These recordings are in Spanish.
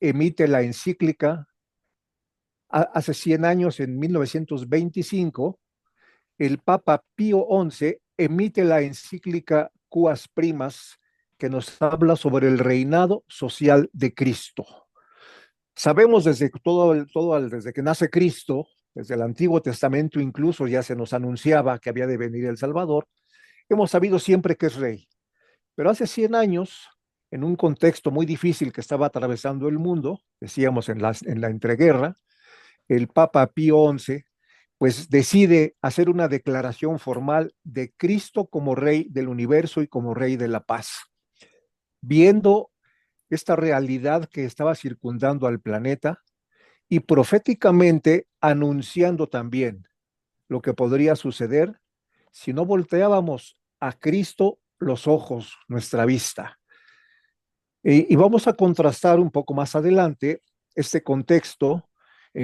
emite la encíclica, hace 100 años, en 1925, el Papa Pío XI emite la encíclica Cuas Primas, que nos habla sobre el reinado social de Cristo. Sabemos desde que nace Cristo, desde el Antiguo Testamento incluso ya se nos anunciaba que había de venir el Salvador, hemos sabido siempre que es rey. Pero hace 100 años, en un contexto muy difícil que estaba atravesando el mundo, decíamos en la entreguerra, el Papa Pío XI pues decide hacer una declaración formal de Cristo como rey del universo y como rey de la paz. Viendo esta realidad que estaba circundando al planeta y proféticamente anunciando también lo que podría suceder si no volteábamos a Cristo los ojos, nuestra vista. Y vamos a contrastar un poco más adelante este contexto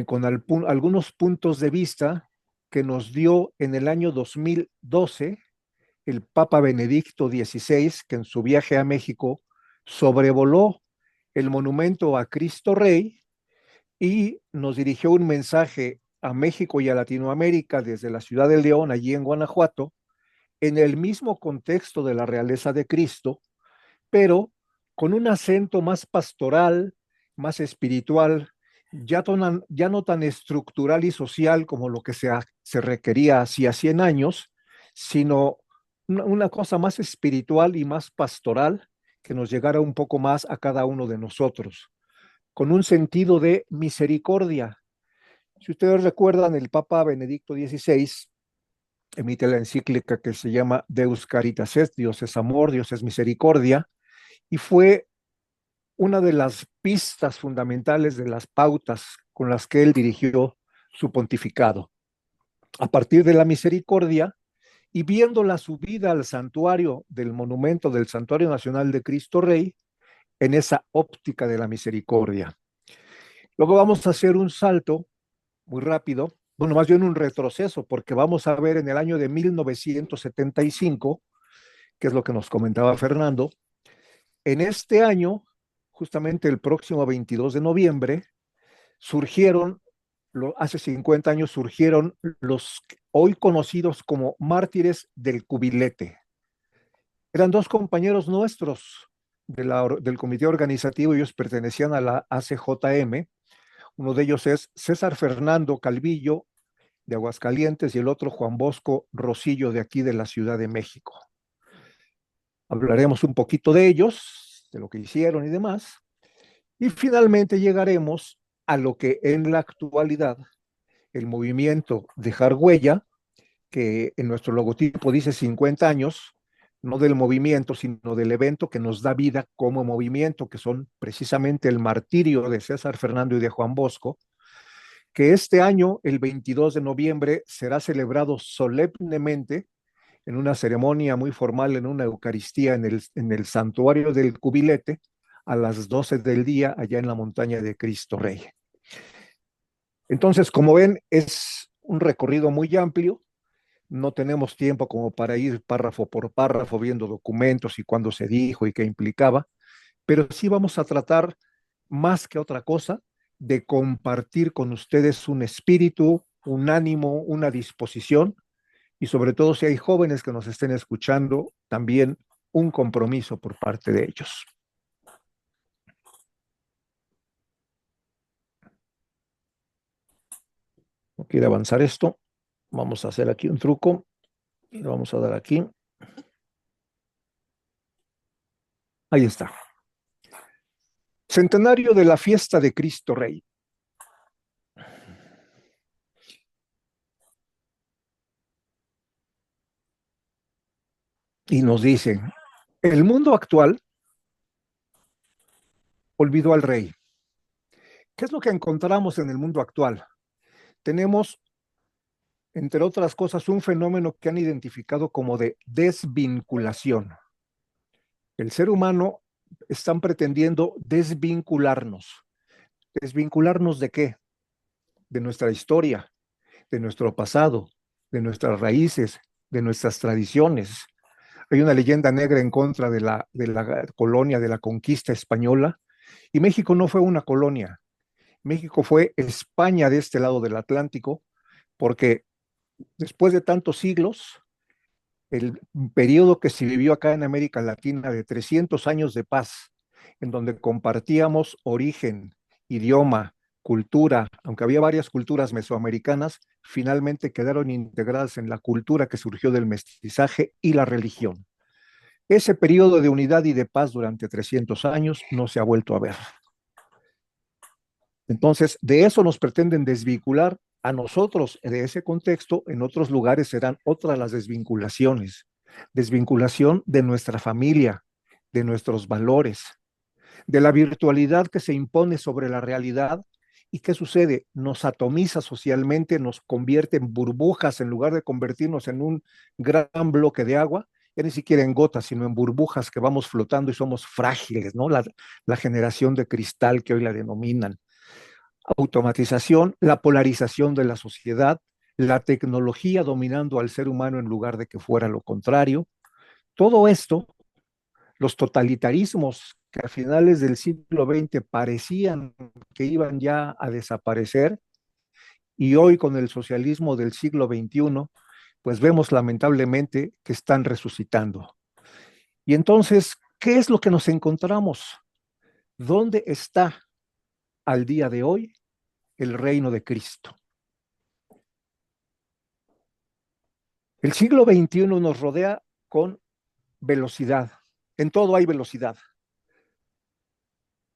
con algunos puntos de vista que nos dio en el año 2012 el Papa Benedicto XVI, que en su viaje a México sobrevoló el monumento a Cristo Rey y nos dirigió un mensaje a México y a Latinoamérica desde la ciudad de León, allí en Guanajuato, en el mismo contexto de la realeza de Cristo, pero con un acento más pastoral, más espiritual, ya no tan estructural y social como lo que se requería hacía 100 años, sino una cosa más espiritual y más pastoral que nos llegara un poco más a cada uno de nosotros, con un sentido de misericordia. Si ustedes recuerdan, el Papa Benedicto XVI emite la encíclica que se llama Deus Caritas Est, Dios es amor, Dios es misericordia, y fue una de las pistas fundamentales de las pautas con las que él dirigió su pontificado. A partir de la misericordia y viendo la subida al santuario del monumento del Santuario Nacional de Cristo Rey en esa óptica de la misericordia. Luego vamos a hacer un salto muy rápido, bueno, más bien un retroceso, porque vamos a ver en el año de 1975, que es lo que nos comentaba Fernando, en este año, justamente el próximo 22 de noviembre, hace 50 años surgieron los hoy conocidos como mártires del cubilete. Eran dos compañeros nuestros del comité organizativo, ellos pertenecían a la ACJM. Uno de ellos es César Fernando Calvillo, de Aguascalientes, y el otro Juan Bosco Rosillo, de aquí de la Ciudad de México. Hablaremos un poquito de ellos, de lo que hicieron y demás, y finalmente llegaremos a lo que en la actualidad el movimiento Dejar Huella, que en nuestro logotipo dice 50 años, no del movimiento, sino del evento que nos da vida como movimiento, que son precisamente el martirio de César Fernando y de Juan Bosco, que este año, el 22 de noviembre, será celebrado solemnemente en una ceremonia muy formal, en una Eucaristía en el santuario del Cubilete, a las 12 del día, allá en la montaña de Cristo Rey. Entonces, como ven, es un recorrido muy amplio. No tenemos tiempo como para ir párrafo por párrafo viendo documentos y cuándo se dijo y qué implicaba, pero sí vamos a tratar, más que otra cosa, de compartir con ustedes un espíritu, un ánimo, una disposición y sobre todo si hay jóvenes que nos estén escuchando, también un compromiso por parte de ellos. No quiero avanzar esto. Vamos a hacer aquí un truco y lo vamos a dar aquí. Ahí está. Centenario de la fiesta de Cristo Rey. Y nos dicen, el mundo actual olvidó al rey. ¿Qué es lo que encontramos en el mundo actual? Tenemos, entre otras cosas, un fenómeno que han identificado como de desvinculación. El ser humano están pretendiendo desvincularnos. ¿Desvincularnos de qué? De nuestra historia, de nuestro pasado, de nuestras raíces, de nuestras tradiciones. Hay una leyenda negra en contra de la colonia, de la conquista española, Y México no fue una colonia, México fue España de este lado del Atlántico, porque después de tantos siglos, el periodo que se vivió acá en América Latina de 300 años de paz, en donde compartíamos origen, idioma, cultura, aunque había varias culturas mesoamericanas, finalmente quedaron integradas en la cultura que surgió del mestizaje y la religión. Ese periodo de unidad y de paz durante 300 años no se ha vuelto a ver. Entonces, de eso nos pretenden desvincular a nosotros de ese contexto. En otros lugares serán otras las desvinculaciones. Desvinculación de nuestra familia, de nuestros valores, de la virtualidad que se impone sobre la realidad. ¿Y qué sucede? Nos atomiza socialmente, nos convierte en burbujas en lugar de convertirnos en un gran bloque de agua, ya ni siquiera en gotas, sino en burbujas que vamos flotando y somos frágiles, ¿no? La generación de cristal que hoy la denominan. Automatización, la polarización de la sociedad, la tecnología dominando al ser humano en lugar de que fuera lo contrario. Todo esto, los totalitarismos que a finales del siglo XX parecían que iban ya a desaparecer y hoy con el socialismo del siglo XXI, pues vemos lamentablemente que están resucitando. Y entonces, ¿qué es lo que nos encontramos? ¿Dónde está al día de hoy el reino de Cristo? El siglo XXI nos rodea con velocidad. En todo hay velocidad.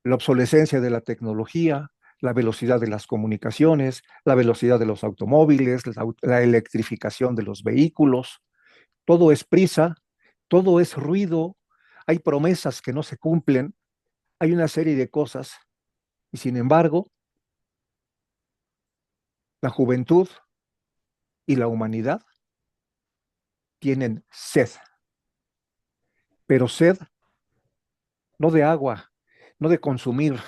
La obsolescencia de la tecnología, la velocidad de las comunicaciones, la velocidad de los automóviles, la electrificación de los vehículos. Todo es prisa, todo es ruido, hay promesas que no se cumplen, hay una serie de cosas. Y sin embargo, la juventud y la humanidad tienen sed, pero sed no de agua, no de consumir,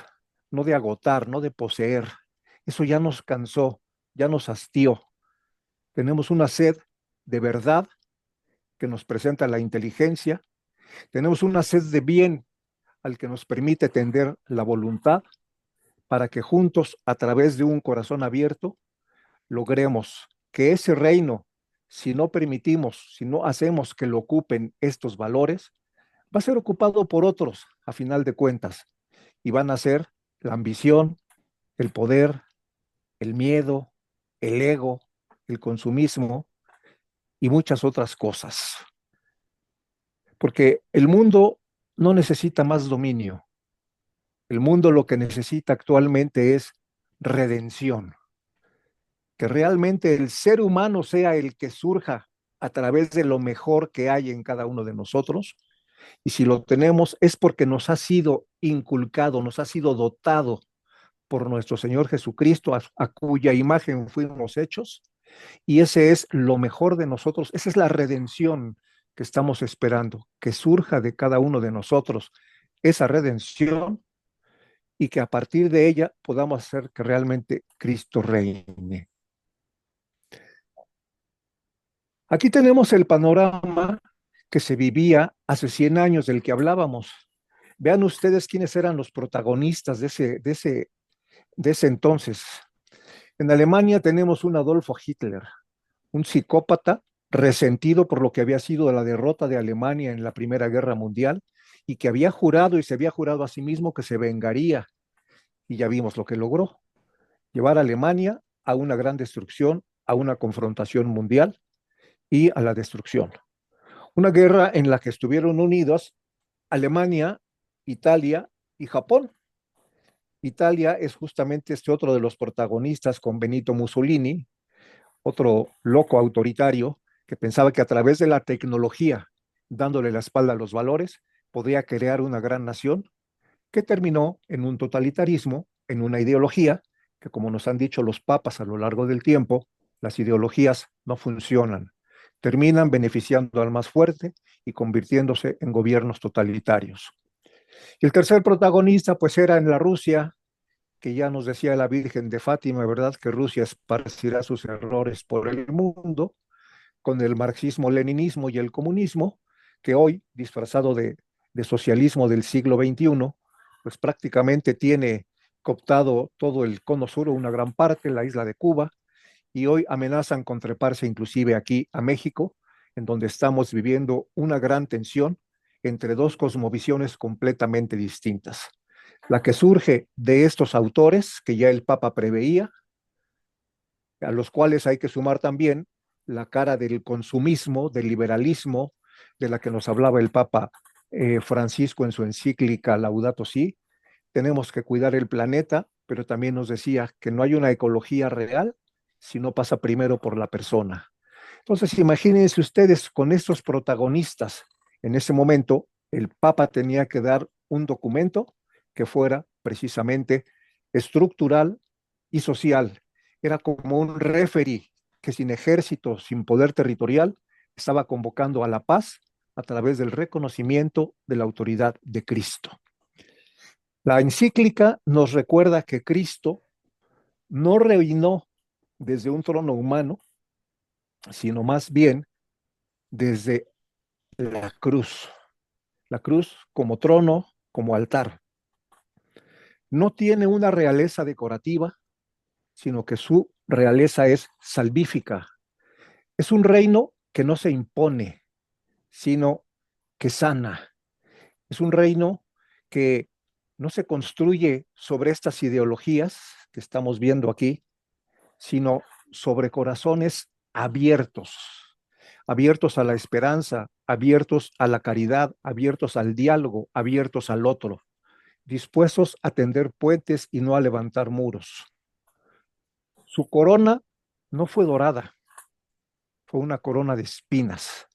no de agotar, no de poseer. Eso ya nos cansó, ya nos hastió. Tenemos una sed de verdad que nos presenta la inteligencia, tenemos una sed de bien al que nos permite tender la voluntad para que juntos, a través de un corazón abierto, logremos que ese reino, si no permitimos, si no hacemos que lo ocupen estos valores, va a ser ocupado por otros, a final de cuentas, y van a ser la ambición, el poder, el miedo, el ego, el consumismo y muchas otras cosas. Porque el mundo no necesita más dominio. El mundo lo que necesita actualmente es redención. Que realmente el ser humano sea el que surja a través de lo mejor que hay en cada uno de nosotros. Y si lo tenemos es porque nos ha sido inculcado, nos ha sido dotado por nuestro Señor Jesucristo, a cuya imagen fuimos hechos, y ese es lo mejor de nosotros, esa es la redención que estamos esperando, que surja de cada uno de nosotros esa redención y que a partir de ella podamos hacer que realmente Cristo reine. Aquí tenemos el panorama que se vivía hace 100 años del que hablábamos. Vean ustedes quiénes eran los protagonistas de ese entonces. En Alemania tenemos un Adolfo Hitler, un psicópata resentido por lo que había sido la derrota de Alemania en la Primera Guerra Mundial y que había jurado y se había jurado a sí mismo que se vengaría. Y ya vimos lo que logró, llevar a Alemania a una gran destrucción, a una confrontación mundial y a la destrucción. Una guerra en la que estuvieron unidos Alemania, Italia y Japón. Italia es justamente este otro de los protagonistas con Benito Mussolini, otro loco autoritario que pensaba que a través de la tecnología, dándole la espalda a los valores, podía crear una gran nación que terminó en un totalitarismo, en una ideología que, como nos han dicho los papas a lo largo del tiempo, las ideologías no funcionan, terminan beneficiando al más fuerte y convirtiéndose en gobiernos totalitarios. Y el tercer protagonista, pues era en la Rusia, que ya nos decía la Virgen de Fátima, ¿verdad? Que Rusia esparcirá sus errores por el mundo, con el marxismo-leninismo y el comunismo, que hoy, disfrazado de socialismo del siglo XXI, pues prácticamente tiene cooptado todo el cono sur, una gran parte, la isla de Cuba, y hoy amenazan con treparse inclusive aquí a México, en donde estamos viviendo una gran tensión entre dos cosmovisiones completamente distintas. La que surge de estos autores que ya el Papa preveía, a los cuales hay que sumar también la cara del consumismo, del liberalismo, de la que nos hablaba el Papa Francisco en su encíclica Laudato Si. Tenemos que cuidar el planeta, pero también nos decía que no hay una ecología real si no pasa primero por la persona. Entonces, imagínense ustedes con estos protagonistas. En ese momento, el Papa tenía que dar un documento que fuera precisamente estructural y social. Era como un referee que sin ejército, sin poder territorial, estaba convocando a la paz a través del reconocimiento de la autoridad de Cristo. La encíclica nos recuerda que Cristo no reinó desde un trono humano, sino más bien desde la cruz como trono, como altar. No tiene una realeza decorativa, sino que su realeza es salvífica. Es un reino que no se impone, sino que sana. Es un reino que no se construye sobre estas ideologías que estamos viendo aquí, sino sobre corazones abiertos, abiertos a la esperanza, abiertos a la caridad, abiertos al diálogo, abiertos al otro, dispuestos a tender puentes y no a levantar muros. Su corona no fue dorada, fue una corona de espinas.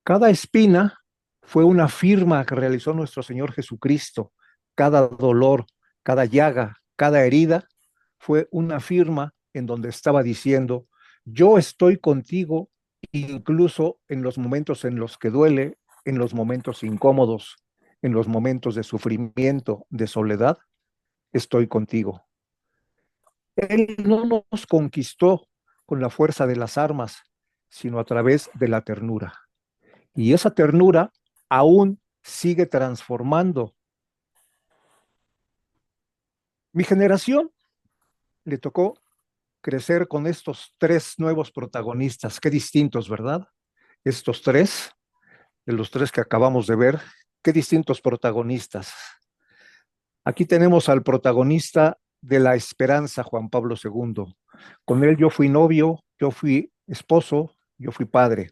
Cada espina fue una firma que realizó nuestro Señor Jesucristo. Cada dolor, cada llaga, cada herida fue una firma en donde estaba diciendo, yo estoy contigo incluso en los momentos en los que duele, en los momentos incómodos, en los momentos de sufrimiento, de soledad, estoy contigo. Él no nos conquistó con la fuerza de las armas, sino a través de la ternura. Y esa ternura aún sigue transformando. Mi generación le tocó crecer con estos tres nuevos protagonistas. Qué distintos, ¿verdad? Estos tres, de los tres que acabamos de ver, qué distintos protagonistas. Aquí tenemos al protagonista de la esperanza, Juan Pablo II. Con él yo fui novio, yo fui esposo, yo fui padre.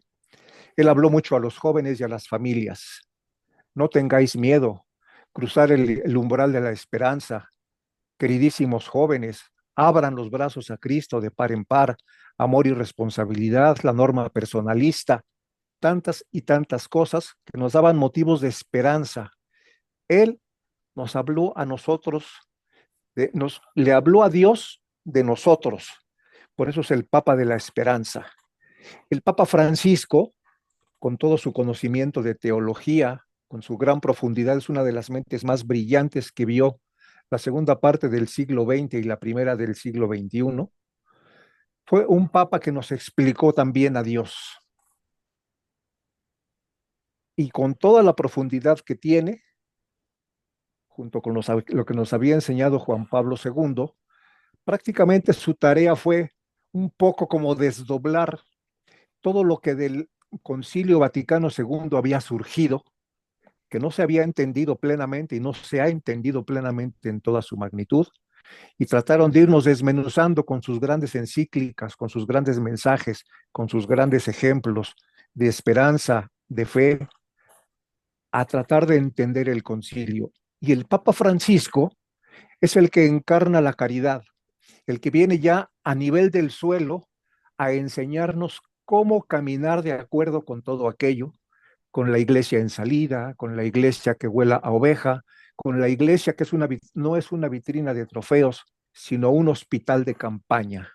Él habló mucho a los jóvenes y a las familias. No tengáis miedo, cruzar el umbral de la esperanza. Queridísimos jóvenes, abran los brazos a Cristo de par en par, amor y responsabilidad, la norma personalista, tantas y tantas cosas que nos daban motivos de esperanza. Él nos habló a nosotros, le habló a Dios de nosotros. Por eso es el Papa de la Esperanza. El Papa Francisco, con todo su conocimiento de teología, con su gran profundidad, es una de las mentes más brillantes que vio la segunda parte del siglo XX y la primera del siglo XXI. Fue un papa que nos explicó también a Dios. Y con toda la profundidad que tiene, junto con lo que nos había enseñado Juan Pablo II, prácticamente su tarea fue un poco como desdoblar todo lo que del Concilio Vaticano II había surgido, que no se había entendido plenamente y no se ha entendido plenamente en toda su magnitud, y trataron de irnos desmenuzando con sus grandes encíclicas, con sus grandes mensajes, con sus grandes ejemplos de esperanza, de fe, a tratar de entender el concilio. Y el Papa Francisco es el que encarna la caridad, el que viene ya a nivel del suelo a enseñarnos cómo caminar de acuerdo con todo aquello, con la iglesia en salida, con la iglesia que huela a oveja, con la iglesia que no es una vitrina de trofeos, sino un hospital de campaña.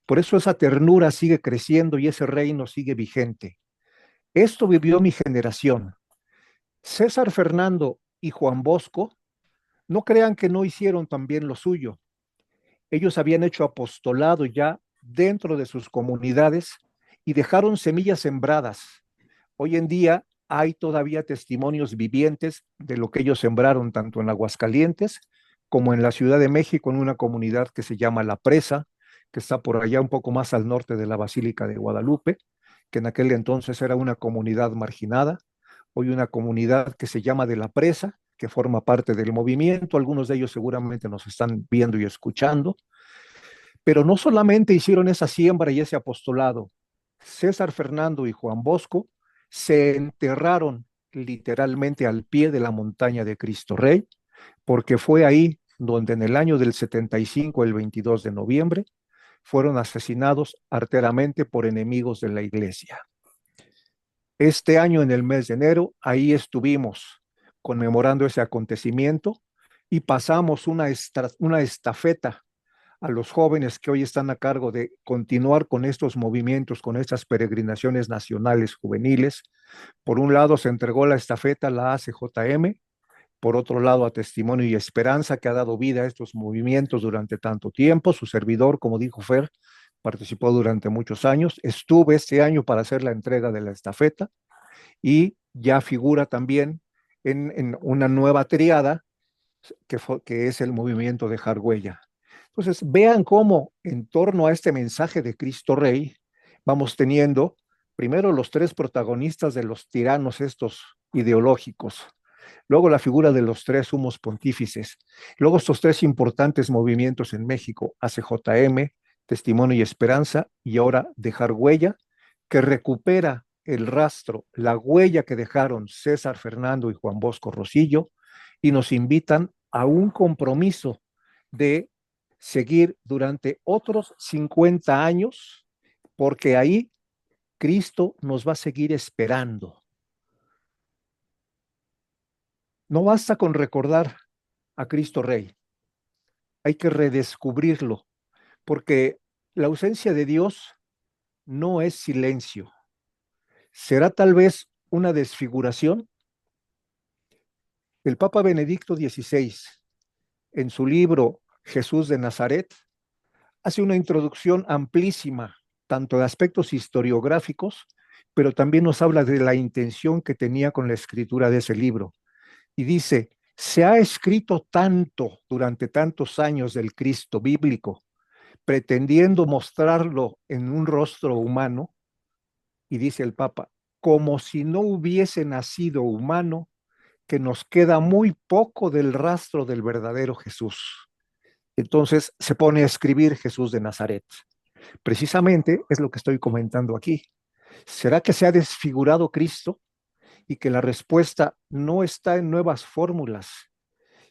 Por eso esa ternura sigue creciendo y ese reino sigue vigente. Esto vivió mi generación. César Fernando y Juan Bosco, no crean que no hicieron también lo suyo. Ellos habían hecho apostolado ya dentro de sus comunidades y dejaron semillas sembradas. Hoy en día hay todavía testimonios vivientes de lo que ellos sembraron tanto en Aguascalientes como en la Ciudad de México, en una comunidad que se llama La Presa, que está por allá un poco más al norte de la Basílica de Guadalupe, que en aquel entonces era una comunidad marginada, hoy una comunidad que se llama de La Presa, que forma parte del movimiento. Algunos de ellos seguramente nos están viendo y escuchando, pero no solamente hicieron esa siembra y ese apostolado. César Fernando y Juan Bosco se enterraron literalmente al pie de la montaña de Cristo Rey, porque fue ahí donde en el año del 75, el 22 de noviembre, fueron asesinados arteramente por enemigos de la iglesia. Este año, en el mes de enero, ahí estuvimos conmemorando ese acontecimiento y pasamos una estafeta a los jóvenes que hoy están a cargo de continuar con estos movimientos, con estas peregrinaciones nacionales juveniles. Por un lado se entregó la estafeta a la ACJM, por otro lado a Testimonio y Esperanza, que ha dado vida a estos movimientos durante tanto tiempo. Su servidor, como dijo Fer, participó durante muchos años. Estuve este año para hacer la entrega de la estafeta y ya figura también en una nueva triada que es el movimiento de Huella. Entonces, vean cómo en torno a este mensaje de Cristo Rey vamos teniendo primero los tres protagonistas de los tiranos estos ideológicos, luego la figura de los tres sumos pontífices, luego estos tres importantes movimientos en México, ACJM, Testimonio y Esperanza, y ahora Dejar Huella, que recupera el rastro, la huella que dejaron César Fernando y Juan Bosco Rosillo, y nos invitan a un compromiso de seguir durante otros 50 años, porque ahí Cristo nos va a seguir esperando. No basta con recordar a Cristo Rey, hay que redescubrirlo, porque la ausencia de Dios no es silencio. ¿Será tal vez una desfiguración? El Papa Benedicto XVI, en su libro Jesús de Nazaret, hace una introducción amplísima, tanto de aspectos historiográficos, pero también nos habla de la intención que tenía con la escritura de ese libro. Y dice, se ha escrito tanto durante tantos años del Cristo bíblico, pretendiendo mostrarlo en un rostro humano, y dice el Papa, como si no hubiese nacido humano, que nos queda muy poco del rastro del verdadero Jesús. Entonces se pone a escribir Jesús de Nazaret. Precisamente es lo que estoy comentando aquí. ¿Será que se ha desfigurado Cristo y que la respuesta no está en nuevas fórmulas,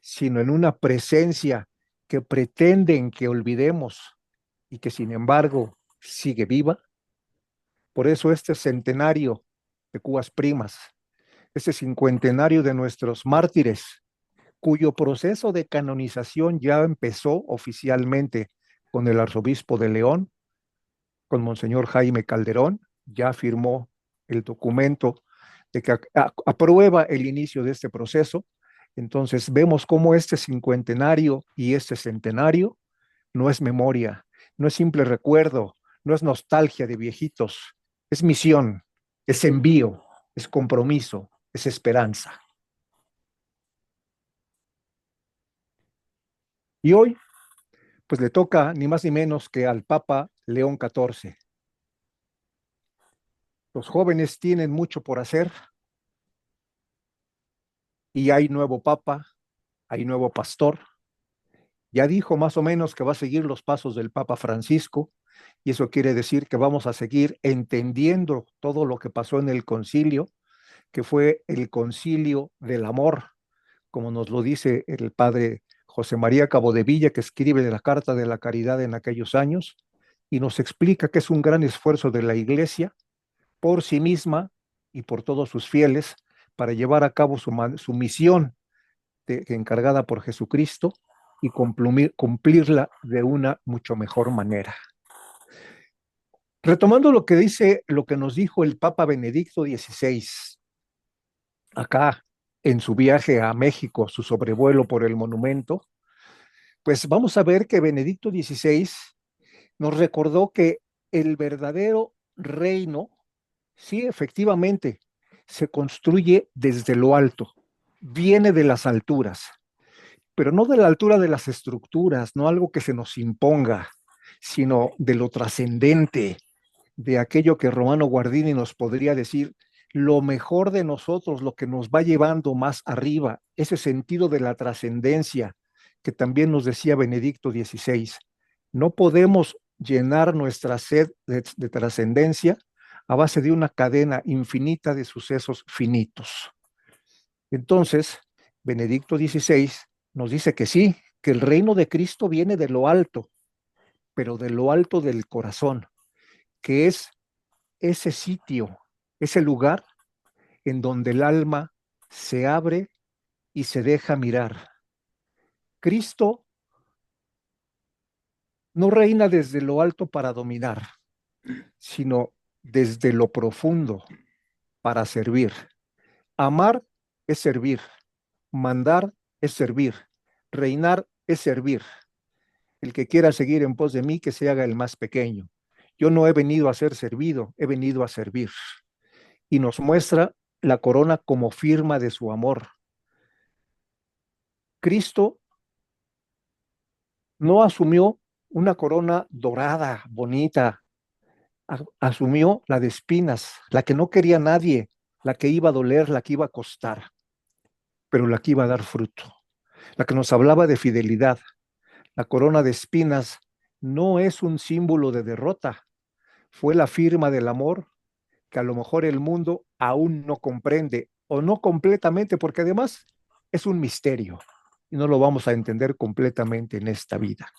sino en una presencia que pretenden que olvidemos y que sin embargo sigue viva? Por eso este centenario de Cubas Primas, este cincuentenario de nuestros mártires, cuyo proceso de canonización ya empezó oficialmente con el arzobispo de León, con Monseñor Jaime Calderón, ya firmó el documento de que aprueba el inicio de este proceso. Entonces vemos cómo este cincuentenario y este centenario no es memoria, no es simple recuerdo, no es nostalgia de viejitos, es misión, es envío, es compromiso, es esperanza. Y hoy, pues le toca ni más ni menos que al Papa León XIV. Los jóvenes tienen mucho por hacer y hay nuevo Papa, hay nuevo pastor. Ya dijo más o menos que va a seguir los pasos del Papa Francisco, y eso quiere decir que vamos a seguir entendiendo todo lo que pasó en el concilio, que fue el concilio del amor, como nos lo dice el padre José María Cabodevilla, que escribe la Carta de la Caridad en aquellos años, y nos explica que es un gran esfuerzo de la Iglesia por sí misma y por todos sus fieles para llevar a cabo su misión encargada por Jesucristo y cumplirla de una mucho mejor manera. Retomando lo que dice, lo que nos dijo el Papa Benedicto XVI, acá en su viaje a México, su sobrevuelo por el monumento, pues vamos a ver que Benedicto XVI nos recordó que el verdadero reino, sí, efectivamente, se construye desde lo alto, viene de las alturas, pero no de la altura de las estructuras, no algo que se nos imponga, sino de lo trascendente, de aquello que Romano Guardini nos podría decir, lo mejor de nosotros, lo que nos va llevando más arriba, ese sentido de la trascendencia que también nos decía Benedicto XVI. No podemos llenar nuestra sed de trascendencia a base de una cadena infinita de sucesos finitos. Entonces, Benedicto XVI nos dice que sí, que el reino de Cristo viene de lo alto, pero de lo alto del corazón, que es ese sitio, ese lugar en donde el alma se abre y se deja mirar. Cristo no reina desde lo alto para dominar, sino desde lo profundo para servir. Amar es servir, mandar es servir, reinar es servir. El que quiera seguir en pos de mí, que se haga el más pequeño. Yo no he venido a ser servido, he venido a servir. Y nos muestra la corona como firma de su amor. Cristo no asumió una corona dorada, bonita, asumió la de espinas, la que no quería nadie, la que iba a doler, la que iba a costar, pero la que iba a dar fruto, la que nos hablaba de fidelidad. La corona de espinas no es un símbolo de derrota, fue la firma del amor que a lo mejor el mundo aún no comprende, o no completamente, porque además es un misterio y no lo vamos a entender completamente en esta vida.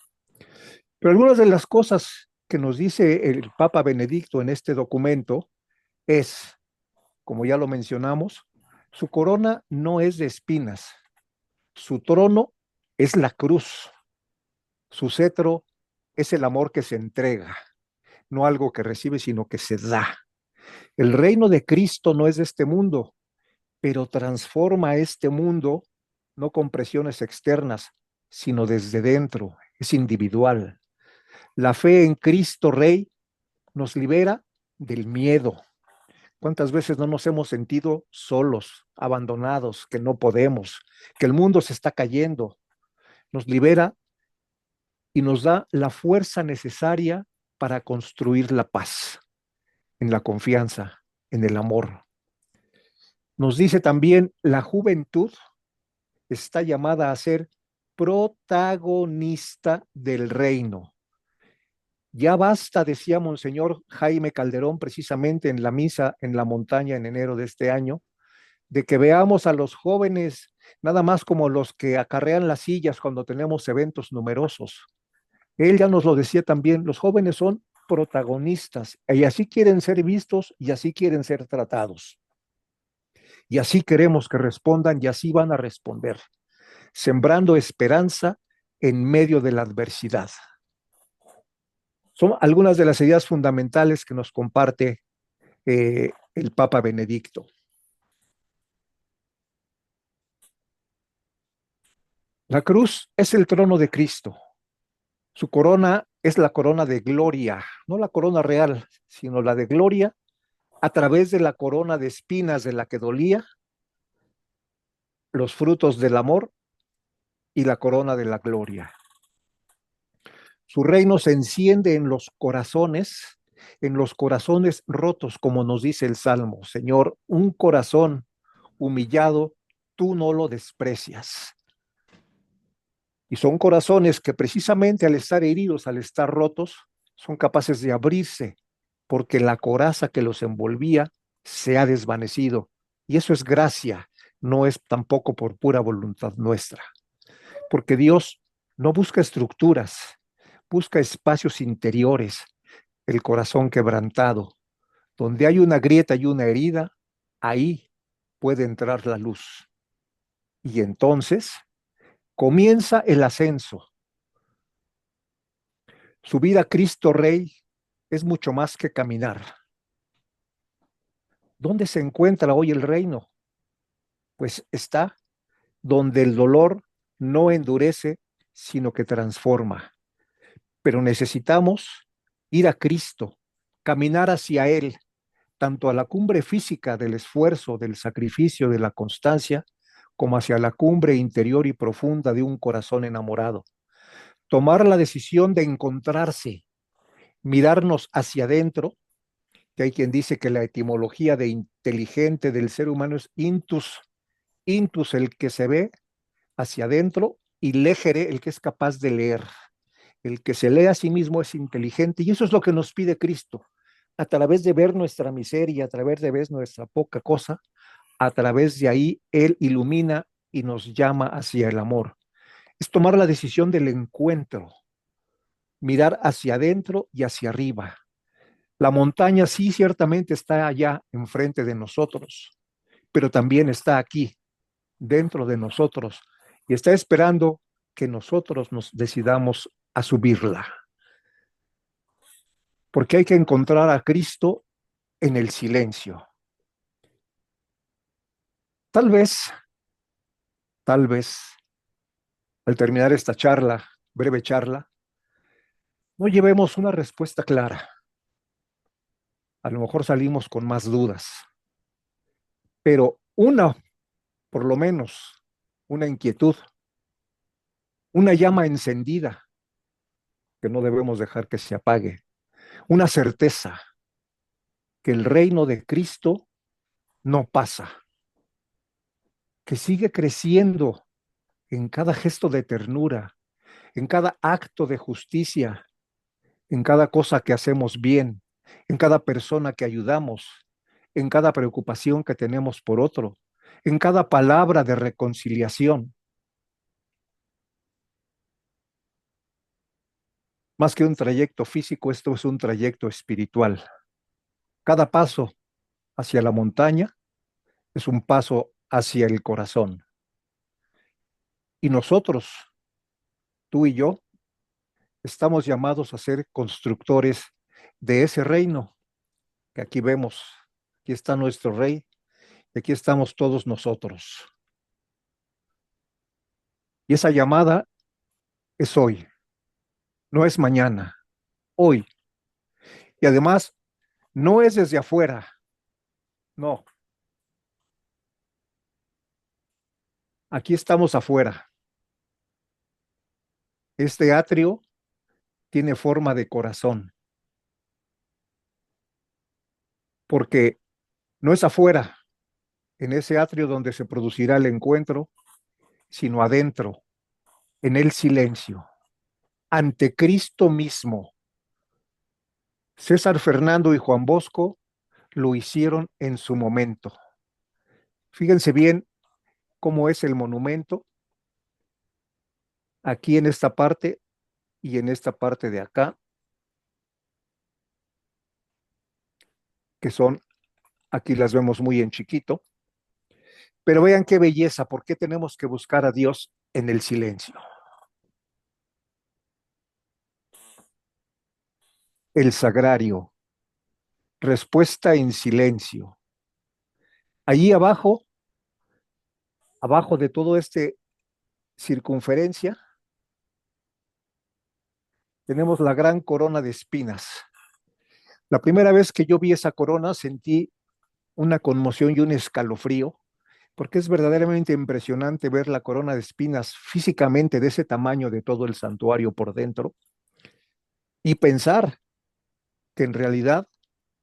Pero algunas de las cosas que nos dice el Papa Benedicto en este documento es, como ya lo mencionamos, su corona no es de espinas, su trono es la cruz, su cetro es el amor que se entrega, no algo que recibe, sino que se da. El reino de Cristo no es de este mundo, pero transforma este mundo no con presiones externas, sino desde dentro, es individual. La fe en Cristo Rey nos libera del miedo. ¿Cuántas veces no nos hemos sentido solos, abandonados, que no podemos, que el mundo se está cayendo? Nos libera y nos da la fuerza necesaria para construir la paz, en la confianza, en el amor. Nos dice también, la juventud está llamada a ser protagonista del reino. Ya basta, decía Monseñor Jaime Calderón precisamente en la misa en la montaña en enero de este año, de que veamos a los jóvenes nada más como los que acarrean las sillas cuando tenemos eventos numerosos. Él ya nos lo decía también, los jóvenes son protagonistas y así quieren ser vistos y así quieren ser tratados. Y así queremos que respondan y así van a responder, sembrando esperanza en medio de la adversidad. Son algunas de las ideas fundamentales que nos comparte el Papa Benedicto. La cruz es el trono de Cristo. Su corona es la corona de gloria, no la corona real, sino la de gloria a través de la corona de espinas de la que dolía, los frutos del amor y la corona de la gloria. Su reino se enciende en los corazones rotos, como nos dice el Salmo. Señor, un corazón humillado, tú no lo desprecias. Y son corazones que precisamente al estar heridos, al estar rotos, son capaces de abrirse, porque la coraza que los envolvía se ha desvanecido. Y eso es gracia, no es tampoco por pura voluntad nuestra. Porque Dios no busca estructuras, busca espacios interiores, el corazón quebrantado. Donde hay una grieta y una herida, ahí puede entrar la luz. Y entonces comienza el ascenso. Subir a Cristo Rey es mucho más que caminar. ¿Dónde se encuentra hoy el reino? Pues está donde el dolor no endurece, sino que transforma. Pero necesitamos ir a Cristo, caminar hacia Él, tanto a la cumbre física del esfuerzo, del sacrificio, de la constancia, como hacia la cumbre interior y profunda de un corazón enamorado. Tomar la decisión de encontrarse, mirarnos hacia adentro, que hay quien dice que la etimología de inteligente del ser humano es intus, intus el que se ve hacia adentro y legere el que es capaz de leer. El que se lee a sí mismo es inteligente y eso es lo que nos pide Cristo. A través de ver nuestra miseria, a través de ver nuestra poca cosa, a través de ahí Él ilumina y nos llama hacia el amor. Es tomar la decisión del encuentro, mirar hacia adentro y hacia arriba. La montaña sí ciertamente está allá enfrente de nosotros, pero también está aquí, dentro de nosotros, y está esperando que nosotros nos decidamos a subirla. Porque hay que encontrar a Cristo en el silencio. Tal tal vez, al terminar esta charla, breve charla, no llevemos una respuesta clara. A lo mejor salimos con más dudas, pero una, por lo menos, una inquietud, una llama encendida que no debemos dejar que se apague, una certeza que el reino de Cristo no pasa, que sigue creciendo en cada gesto de ternura, en cada acto de justicia, en cada cosa que hacemos bien, en cada persona que ayudamos, en cada preocupación que tenemos por otro, en cada palabra de reconciliación. Más que un trayecto físico, esto es un trayecto espiritual. Cada paso hacia la montaña es un paso hacia el corazón. Y nosotros, tú y yo, estamos llamados a ser constructores de ese reino que aquí vemos. Aquí está nuestro rey y aquí estamos todos nosotros. Y esa llamada es hoy, no es mañana, hoy. Y además, no es desde afuera, no, aquí estamos afuera. Este atrio tiene forma de corazón, porque no es afuera, en ese atrio donde se producirá el encuentro, sino adentro, en el silencio, ante Cristo mismo. César Fernando y Juan Bosco lo hicieron en su momento. Fíjense bien cómo es el monumento aquí en esta parte y en esta parte de acá, que son, aquí las vemos muy en chiquito, pero vean qué belleza, ¿por qué tenemos que buscar a Dios en el silencio? El sagrario, respuesta en silencio. Allí abajo, abajo de todo este circunferencia, tenemos la gran corona de espinas. La primera vez que yo vi esa corona sentí una conmoción y un escalofrío, porque es verdaderamente impresionante ver la corona de espinas físicamente de ese tamaño de todo el santuario por dentro y pensar que en realidad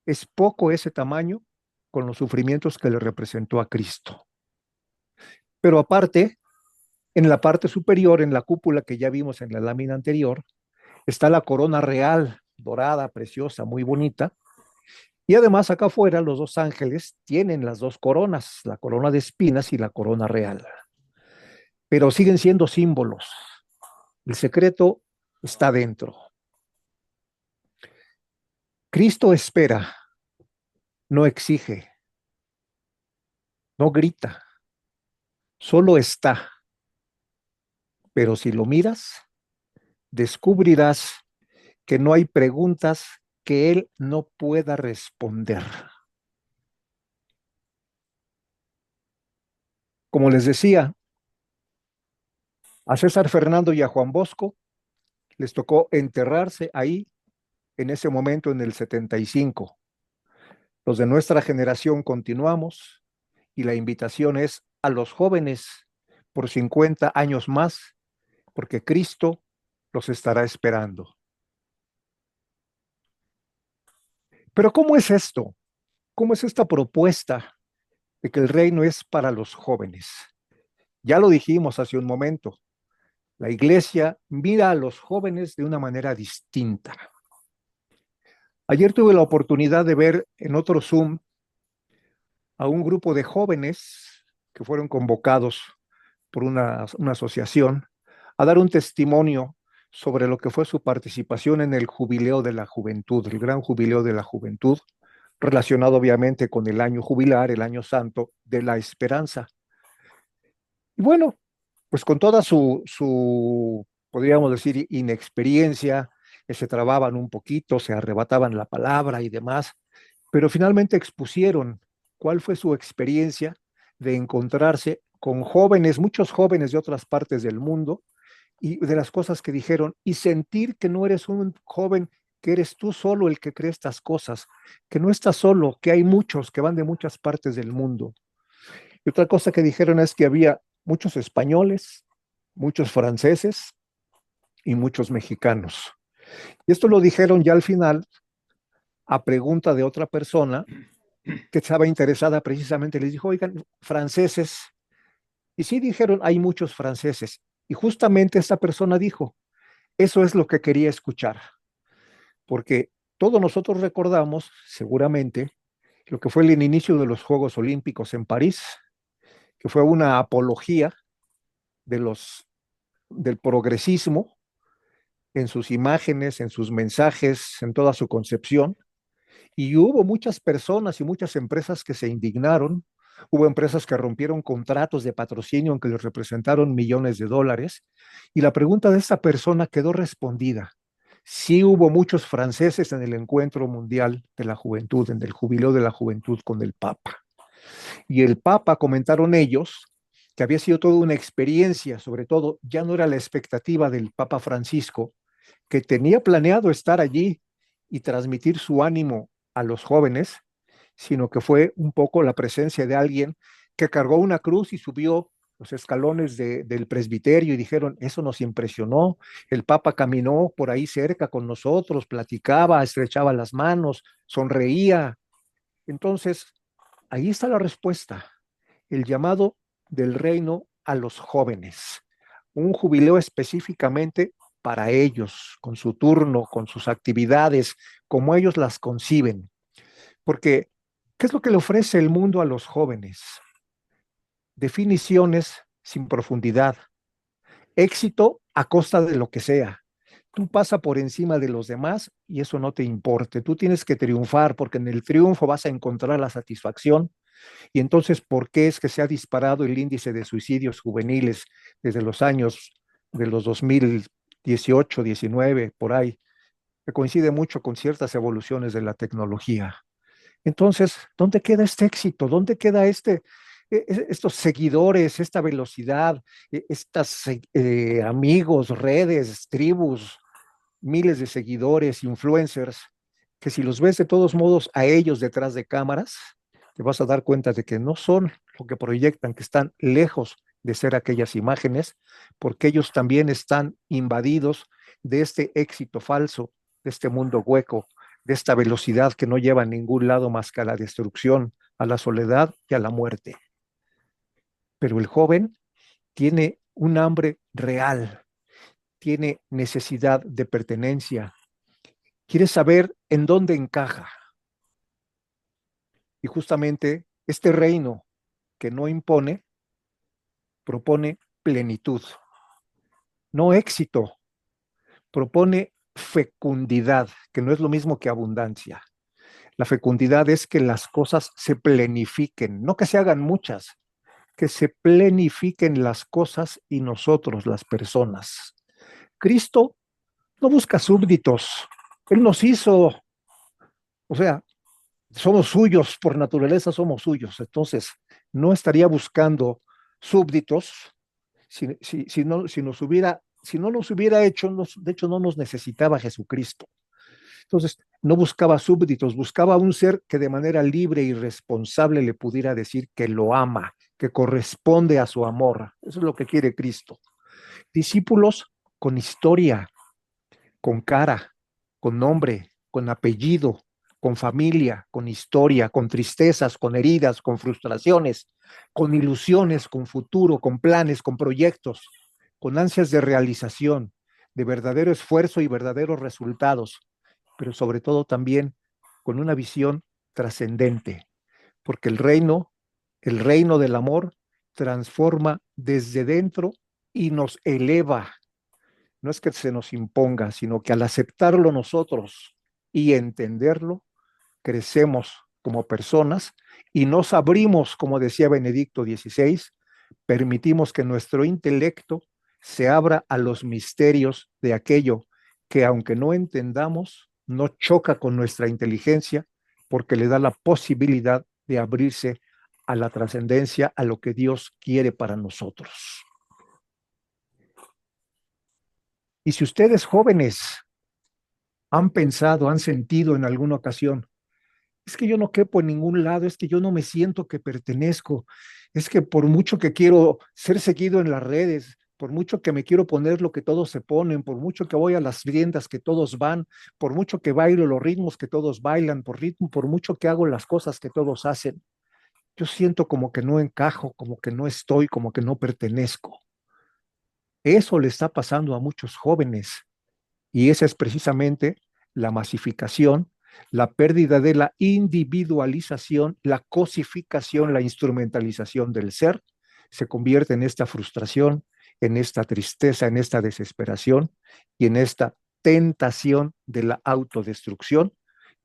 es poco ese tamaño con los sufrimientos que le representó a Cristo. Pero aparte, en la parte superior, en la cúpula que ya vimos en la lámina anterior, está la corona real, dorada, preciosa, muy bonita. Y además acá afuera los dos ángeles tienen las dos coronas, la corona de espinas y la corona real. Pero siguen siendo símbolos. El secreto está dentro. Cristo espera, no exige, no grita, solo está. Pero si lo miras, descubrirás que no hay preguntas que Él no pueda responder. Como les decía, a César Fernando y a Juan Bosco les tocó enterrarse ahí en ese momento en el 75. Los de nuestra generación continuamos y la invitación es a los jóvenes por 50 años más, porque Cristo los estará esperando. Pero ¿cómo es esto? ¿Cómo es esta propuesta de que el reino es para los jóvenes? Ya lo dijimos hace un momento, la iglesia mira a los jóvenes de una manera distinta. Ayer tuve la oportunidad de ver en otro Zoom a un grupo de jóvenes que fueron convocados por una asociación a dar un testimonio sobre lo que fue su participación en el jubileo de la juventud, el gran jubileo de la juventud, relacionado obviamente con el año jubilar, el año santo de la esperanza. Y bueno, pues con toda podríamos decir, inexperiencia, se trababan un poquito, se arrebataban la palabra y demás, pero finalmente expusieron cuál fue su experiencia de encontrarse con jóvenes, muchos jóvenes de otras partes del mundo, y de las cosas que dijeron, y sentir que no eres un joven, que eres tú solo el que cree estas cosas, que no estás solo, que hay muchos que van de muchas partes del mundo. Y otra cosa que dijeron es que había muchos españoles, muchos franceses y muchos mexicanos. Y esto lo dijeron ya al final, a pregunta de otra persona que estaba interesada precisamente, les dijo, oigan, franceses. Y sí dijeron, hay muchos franceses. Y justamente esta persona dijo, eso es lo que quería escuchar, porque todos nosotros recordamos seguramente lo que fue el inicio de los Juegos Olímpicos en París, que fue una apología de del progresismo en sus imágenes, en sus mensajes, en toda su concepción. Y hubo muchas personas y muchas empresas que se indignaron. Hubo empresas que rompieron contratos de patrocinio en que les representaron millones de dólares. Y la pregunta de esta persona quedó respondida. Sí hubo muchos franceses en el encuentro mundial de la juventud, en el jubileo de la juventud con el Papa. Y el Papa, comentaron ellos, que había sido toda una experiencia, sobre todo ya no era la expectativa del Papa Francisco, que tenía planeado estar allí y transmitir su ánimo a los jóvenes, sino que fue un poco la presencia de alguien que cargó una cruz y subió los escalones del presbiterio y dijeron, eso nos impresionó, el Papa caminó por ahí cerca con nosotros, platicaba, estrechaba las manos, sonreía. Entonces, ahí está la respuesta, el llamado del reino a los jóvenes, un jubileo específicamente para ellos, con su turno, con sus actividades, como ellos las conciben. Porque, ¿qué es lo que le ofrece el mundo a los jóvenes? Definiciones sin profundidad, éxito a costa de lo que sea. Tú pasa por encima de los demás y eso no te importe. Tú tienes que triunfar porque en el triunfo vas a encontrar la satisfacción. Y entonces, ¿por qué es que se ha disparado el índice de suicidios juveniles desde los años de los 2018, 19, por ahí? Que coincide mucho con ciertas evoluciones de la tecnología. Entonces, ¿dónde queda este éxito? ¿Dónde queda estos seguidores, esta velocidad, estas amigos, redes, tribus, miles de seguidores, influencers, que si los ves de todos modos a ellos detrás de cámaras, te vas a dar cuenta de que no son lo que proyectan, que están lejos de ser aquellas imágenes, porque ellos también están invadidos de este éxito falso, de este mundo hueco, de esta velocidad que no lleva a ningún lado más que a la destrucción, a la soledad y a la muerte. Pero el joven tiene un hambre real, tiene necesidad de pertenencia, quiere saber en dónde encaja. Y justamente este reino que no impone, propone plenitud, no éxito, propone fecundidad, que no es lo mismo que abundancia. La fecundidad es que las cosas se plenifiquen, no que se hagan muchas, que se plenifiquen las cosas y nosotros, las personas. Cristo no busca súbditos, Él nos hizo, o sea, somos suyos, por naturaleza somos suyos, entonces no estaría buscando súbditos si no nos hubiera hecho, de hecho no nos necesitaba Jesucristo. Entonces, no buscaba súbditos, buscaba un ser que de manera libre y responsable le pudiera decir que lo ama, que corresponde a su amor. Eso es lo que quiere Cristo. Discípulos con historia, con cara, con nombre, con apellido, con familia, con historia, con tristezas, con heridas, con frustraciones, con ilusiones, con futuro, con planes, con proyectos, con ansias de realización, de verdadero esfuerzo y verdaderos resultados, pero sobre todo también con una visión trascendente, porque el reino del amor, transforma desde dentro y nos eleva. No es que se nos imponga, sino que al aceptarlo nosotros y entenderlo, crecemos como personas y nos abrimos, como decía Benedicto XVI, permitimos que nuestro intelecto se abra a los misterios de aquello que, aunque no entendamos, no choca con nuestra inteligencia, porque le da la posibilidad de abrirse a la trascendencia, a lo que Dios quiere para nosotros. Y si ustedes jóvenes han pensado, han sentido en alguna ocasión, es que yo no quepo en ningún lado, es que yo no me siento que pertenezco, es que por mucho que quiero ser seguido en las redes, por mucho que me quiero poner lo que todos se ponen, por mucho que voy a las tiendas que todos van, por mucho que bailo los ritmos que todos bailan, por mucho que hago las cosas que todos hacen, yo siento como que no encajo, como que no estoy, como que no pertenezco. Eso le está pasando a muchos jóvenes. Y esa es precisamente la masificación, la pérdida de la individualización, la cosificación, la instrumentalización del ser, se convierte en esta frustración, en esta tristeza, en esta desesperación y en esta tentación de la autodestrucción,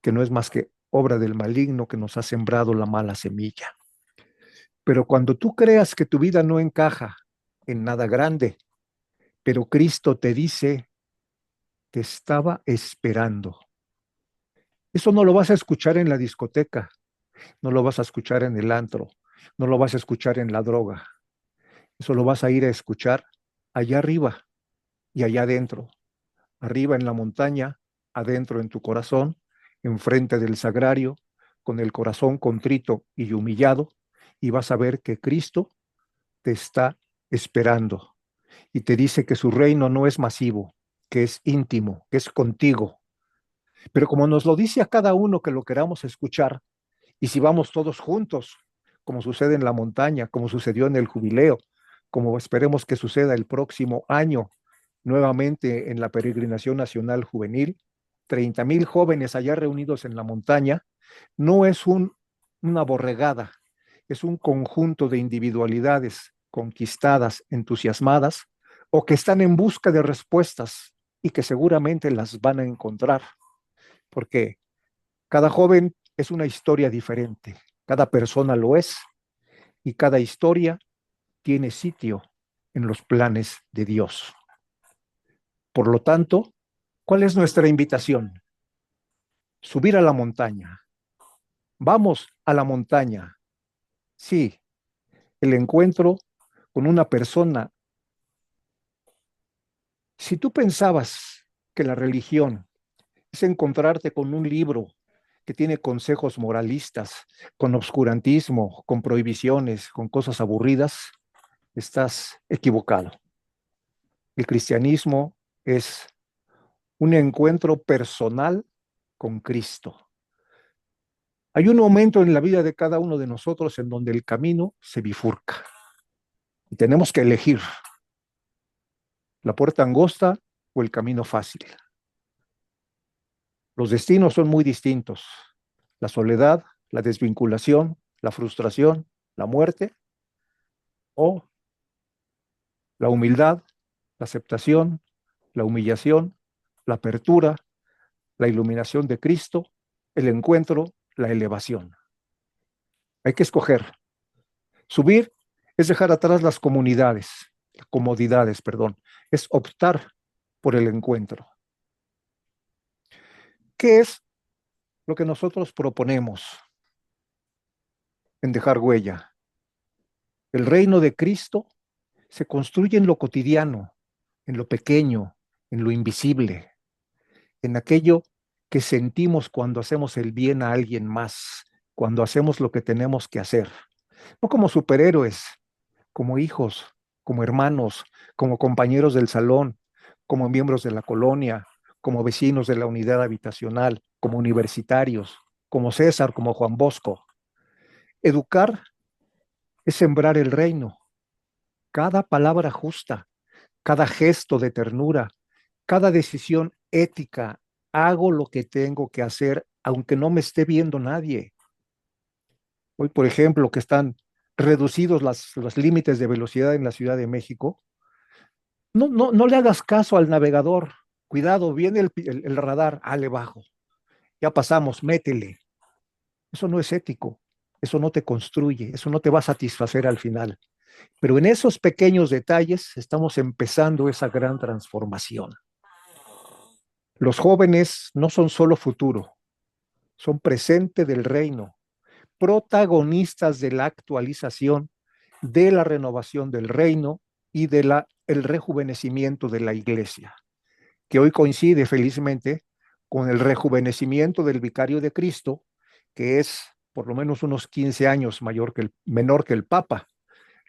que no es más que obra del maligno que nos ha sembrado la mala semilla. Pero cuando tú creas que tu vida no encaja en nada grande, pero Cristo te dice, te estaba esperando. Eso no lo vas a escuchar en la discoteca, no lo vas a escuchar en el antro, no lo vas a escuchar en la droga. Eso lo vas a ir a escuchar allá arriba y allá adentro. Arriba en la montaña, adentro en tu corazón, enfrente del sagrario, con el corazón contrito y humillado, y vas a ver que Cristo te está esperando y te dice que su reino no es masivo, que es íntimo, que es contigo. Pero como nos lo dice a cada uno que lo queramos escuchar, y si vamos todos juntos, como sucede en la montaña, como sucedió en el jubileo, como esperemos que suceda el próximo año, nuevamente en la peregrinación nacional juvenil, 30,000 jóvenes allá reunidos en la montaña, no es una borregada, es un conjunto de individualidades conquistadas, entusiasmadas, o que están en busca de respuestas y que seguramente las van a encontrar, porque cada joven es una historia diferente, cada persona lo es y cada historia tiene sitio en los planes de Dios. Por lo tanto, ¿cuál es nuestra invitación? Subir a la montaña. Vamos a la montaña. Sí, el encuentro con una persona. Si tú pensabas que la religión es encontrarte con un libro que tiene consejos moralistas, con obscurantismo, con prohibiciones, con cosas aburridas, estás equivocado. El cristianismo es un encuentro personal con Cristo. Hay un momento en la vida de cada uno de nosotros en donde el camino se bifurca y tenemos que elegir la puerta angosta o el camino fácil. Los destinos son muy distintos. La soledad, la desvinculación, la frustración, la muerte o la humildad, la aceptación, la humillación, la apertura, la iluminación de Cristo, el encuentro, la elevación. Hay que escoger. Subir es dejar atrás las comodidades, perdón. Es optar por el encuentro. ¿Qué es lo que nosotros proponemos en dejar huella? El reino de Cristo se construye en lo cotidiano, en lo pequeño, en lo invisible, en aquello que sentimos cuando hacemos el bien a alguien más, cuando hacemos lo que tenemos que hacer. No como superhéroes, como hijos, como hermanos, como compañeros del salón, como miembros de la colonia, como vecinos de la unidad habitacional, como universitarios, como César, como Juan Bosco. Educar es sembrar el reino. Cada palabra justa, cada gesto de ternura, cada decisión ética, hago lo que tengo que hacer aunque no me esté viendo nadie. Hoy, por ejemplo, que están reducidos los límites de velocidad en la Ciudad de México, no le hagas caso al navegador. Cuidado, viene el radar, le bajo. Ya pasamos, métele. Eso no es ético, eso no te construye, eso no te va a satisfacer al final. Pero en esos pequeños detalles estamos empezando esa gran transformación. Los jóvenes no son solo futuro, son presente del reino, protagonistas de la actualización, de la renovación del reino y de el rejuvenecimiento de la iglesia, que hoy coincide felizmente con el rejuvenecimiento del vicario de Cristo, que es por lo menos unos 15 años menor que el Papa,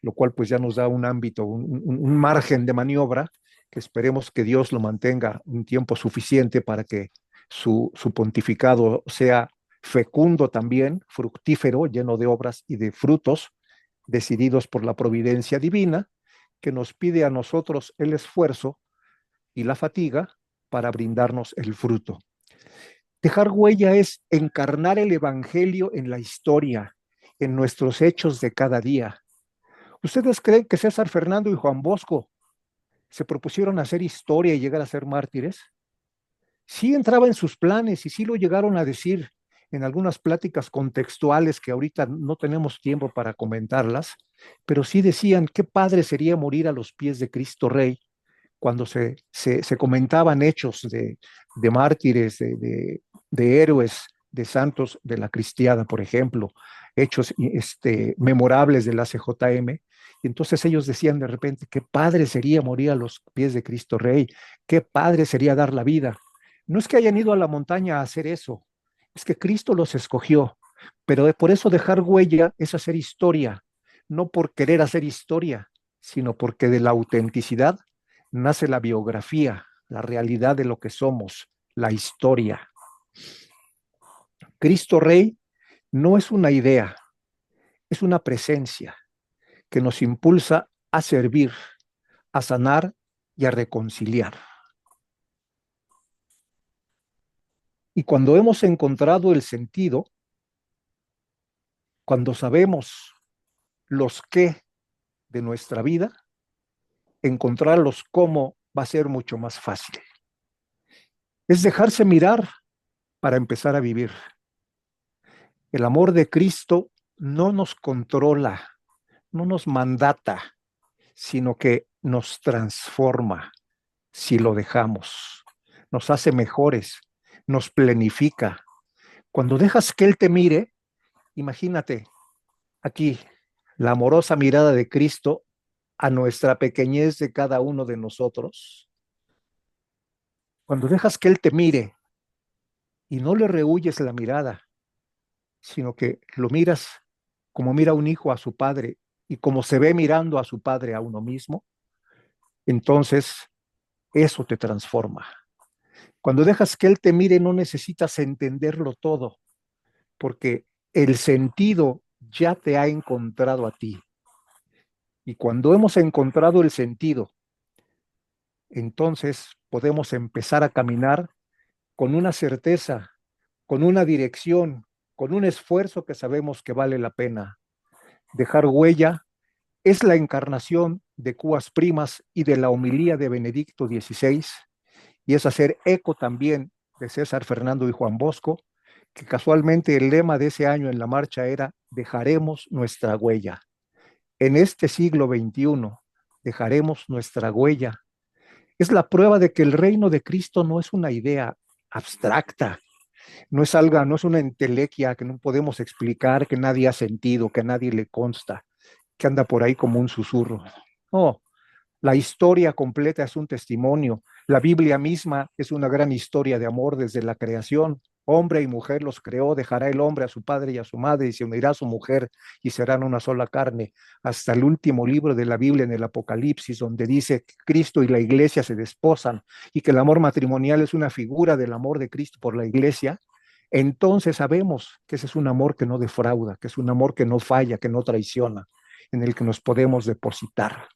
lo cual pues ya nos da un ámbito, un margen de maniobra que esperemos que Dios lo mantenga un tiempo suficiente para que su pontificado sea fecundo también, fructífero, lleno de obras y de frutos decididos por la providencia divina, que nos pide a nosotros el esfuerzo y la fatiga para brindarnos el fruto. Dejar huella es encarnar el Evangelio en la historia, en nuestros hechos de cada día. ¿Ustedes creen que César Fernando y Juan Bosco se propusieron hacer historia y llegar a ser mártires? Sí entraba en sus planes y sí lo llegaron a decir en algunas pláticas contextuales que ahorita no tenemos tiempo para comentarlas, pero sí decían qué padre sería morir a los pies de Cristo Rey cuando se comentaban hechos de mártires, de héroes, de santos de la cristiada, por ejemplo, hechos memorables de la CJM. Y entonces ellos decían de repente, qué padre sería morir a los pies de Cristo Rey, qué padre sería dar la vida. No es que hayan ido a la montaña a hacer eso, es que Cristo los escogió, pero por eso dejar huella es hacer historia, no por querer hacer historia, sino porque de la autenticidad nace la biografía, la realidad de lo que somos, la historia. Cristo Rey no es una idea, es una presencia que nos impulsa a servir, a sanar y a reconciliar. Y cuando hemos encontrado el sentido, cuando sabemos los qué de nuestra vida, encontrar los cómo va a ser mucho más fácil. Es dejarse mirar para empezar a vivir. El amor de Cristo no nos controla, no nos mandata, sino que nos transforma si lo dejamos, nos hace mejores, nos plenifica. Cuando dejas que Él te mire, imagínate aquí la amorosa mirada de Cristo a nuestra pequeñez de cada uno de nosotros. Cuando dejas que Él te mire y no le rehuyes la mirada, sino que lo miras como mira un hijo a su padre y como se ve mirando a su padre a uno mismo, entonces eso te transforma. Cuando dejas que Él te mire, no necesitas entenderlo todo, porque el sentido ya te ha encontrado a ti. Y cuando hemos encontrado el sentido, entonces podemos empezar a caminar con una certeza, con una dirección, con un esfuerzo que sabemos que vale la pena. Dejar huella es la encarnación de Cuas Primas y de la homilía de Benedicto XVI, y es hacer eco también de César Fernando y Juan Bosco, que casualmente el lema de ese año en la marcha era dejaremos nuestra huella. En este siglo XXI dejaremos nuestra huella. Es la prueba de que el reino de Cristo no es una idea abstracta, no es algo, no es una entelequia que no podemos explicar, que nadie ha sentido, que a nadie le consta, que anda por ahí como un susurro. No, la historia completa es un testimonio La Biblia misma es una gran historia de amor desde la creación. Hombre y mujer los creó, dejará el hombre a su padre y a su madre y se unirá a su mujer y serán una sola carne. Hasta el último libro de la Biblia en el Apocalipsis, donde dice que Cristo y la iglesia se desposan y que el amor matrimonial es una figura del amor de Cristo por la iglesia, entonces sabemos que ese es un amor que no defrauda, que es un amor que no falla, que no traiciona, en el que nos podemos depositar.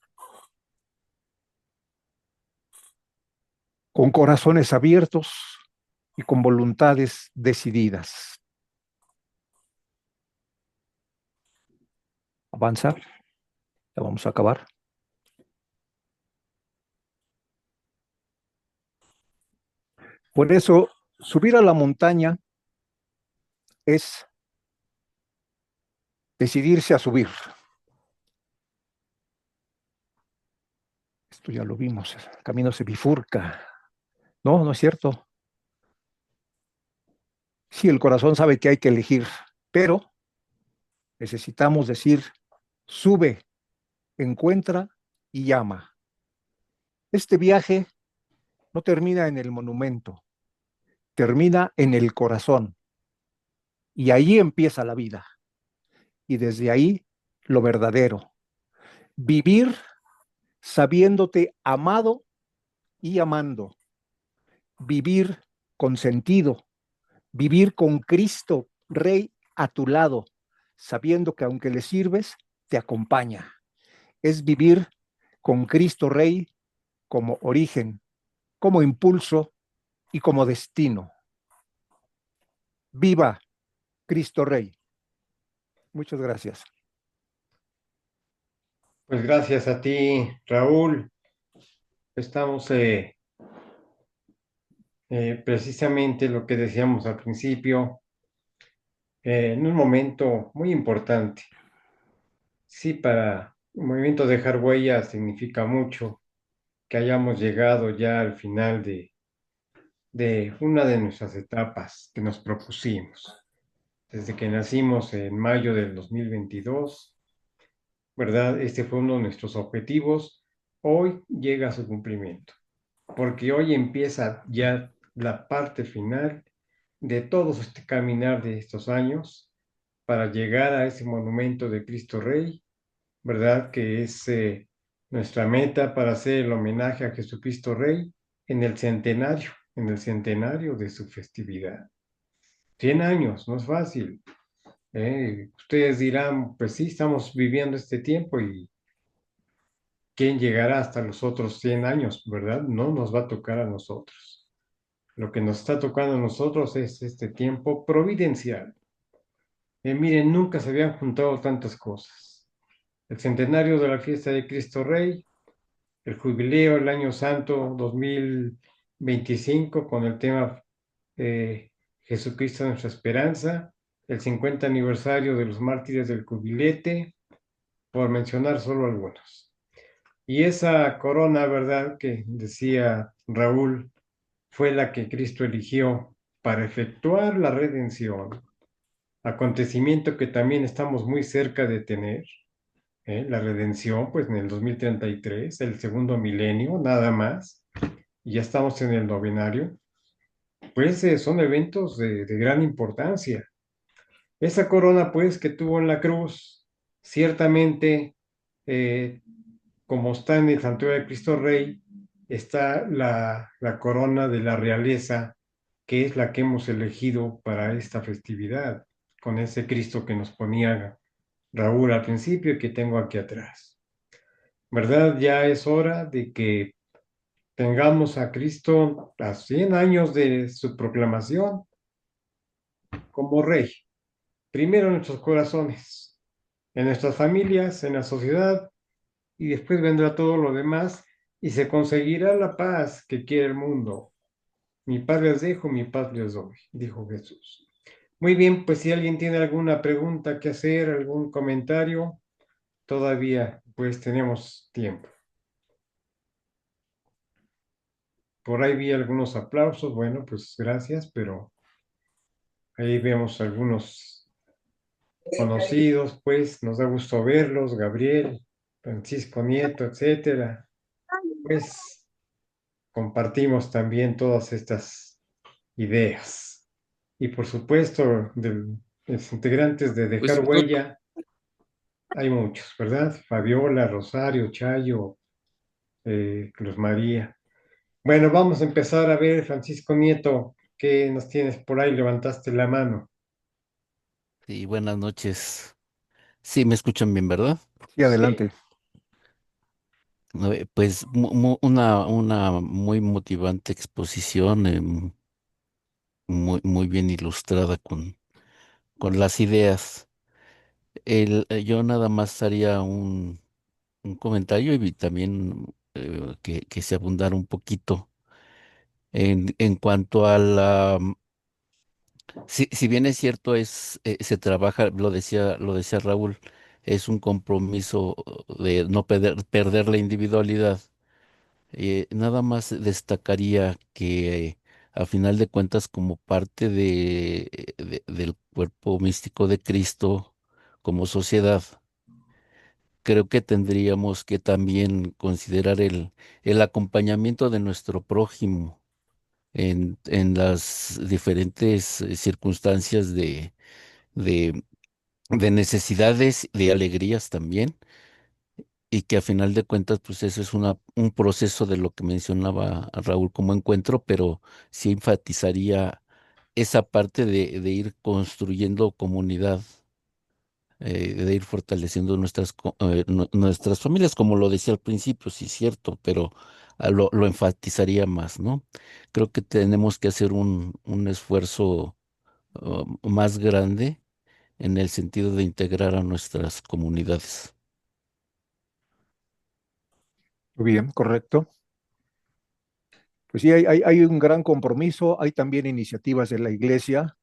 Con corazones abiertos y con voluntades decididas. Avanza, ya vamos a acabar. Por eso, subir a la montaña es decidirse a subir. Esto ya lo vimos, el camino se bifurca. No, no es cierto. Sí, el corazón sabe que hay que elegir, pero necesitamos decir, sube, encuentra y llama. Este viaje no termina en el monumento, termina en el corazón. Y ahí empieza la vida. Y desde ahí lo verdadero. Vivir sabiéndote amado y amando. Vivir con sentido. Vivir con Cristo, Rey, a tu lado, sabiendo que aunque le sirves, te acompaña. Es vivir con Cristo Rey como origen, como impulso y como destino. Viva Cristo Rey. Muchas gracias. Pues gracias a ti, Raúl. Estamos precisamente lo que decíamos al principio, en un momento muy importante. Sí, para el movimiento Dejar Huella significa mucho que hayamos llegado ya al final de una de nuestras etapas que nos propusimos. Desde que nacimos en mayo del 2022, ¿verdad? Este fue uno de nuestros objetivos. Hoy llega a su cumplimiento, porque hoy empieza ya la parte final de todo este caminar de estos años para llegar a ese monumento de Cristo Rey, ¿verdad? Que es nuestra meta para hacer el homenaje a Jesucristo Rey en el centenario de su festividad. 100 años, no es fácil. Ustedes dirán, pues sí, estamos viviendo este tiempo y ¿quién llegará hasta los otros 100 años, verdad? No nos va a tocar a nosotros. Lo que nos está tocando a nosotros es este tiempo providencial. Miren, nunca se habían juntado tantas cosas. El centenario de la fiesta de Cristo Rey, el jubileo, el año santo 2025 con el tema eh, Jesucristo nuestra esperanza, el 50 aniversario de los mártires del cubilete, por mencionar solo algunos. Y esa corona, ¿verdad? Que decía Raúl, fue la que Cristo eligió para efectuar la redención, acontecimiento que también estamos muy cerca de tener, la redención, pues en el 2033, el segundo milenio, nada más, y ya estamos en el novenario, pues son eventos de gran importancia. Esa corona, pues, que tuvo en la cruz, ciertamente, eh, como está en el Santuario de Cristo Rey, está la corona de la realeza, que es la que hemos elegido para esta festividad, con ese Cristo que nos ponía Raúl al principio y que tengo aquí atrás. ¿Verdad? Ya es hora de que tengamos a Cristo a 100 años de su proclamación como Rey, primero en nuestros corazones, en nuestras familias, en la sociedad, y después vendrá todo lo demás y se conseguirá la paz que quiere el mundo. Mi paz les dejo, mi paz les doy, dijo Jesús. Muy bien, pues si alguien tiene alguna pregunta que hacer, algún comentario, todavía pues tenemos tiempo. Por ahí vi algunos aplausos, bueno, pues gracias, pero ahí vemos algunos conocidos, pues nos da gusto verlos, Gabriel, Francisco Nieto, etcétera. Pues compartimos también todas estas ideas. Y por supuesto, de los integrantes de Pues Dejar Huella, hay muchos, ¿verdad? Fabiola, Rosario, Chayo, Cruz María. Bueno, vamos a empezar a ver, Francisco Nieto, ¿qué nos tienes por ahí? Levantaste la mano. sí, buenas noches. Sí, me escuchan bien, ¿verdad? Sí, Sí. adelante. Pues una muy motivante exposición, muy bien ilustrada con las ideas. Yo nada más haría un comentario y también que se abundara un poquito en cuanto a si bien es cierto, se trabaja, lo decía Raúl, es un compromiso de no perder la individualidad. Nada más destacaría que a final de cuentas, como parte del cuerpo místico de Cristo, como sociedad, creo que tendríamos que también considerar el acompañamiento de nuestro prójimo en las diferentes circunstancias de, de necesidades, de alegrías también, y que a final de cuentas, pues eso es un proceso de lo que mencionaba Raúl como encuentro, pero sí enfatizaría esa parte de ir construyendo comunidad, de ir fortaleciendo nuestras familias, como lo decía al principio, sí es cierto, pero lo enfatizaría más, ¿no? Creo que tenemos que hacer un esfuerzo más grande en el sentido de integrar a nuestras comunidades. Muy bien, correcto. Pues sí, hay un gran compromiso, hay también iniciativas de la iglesia.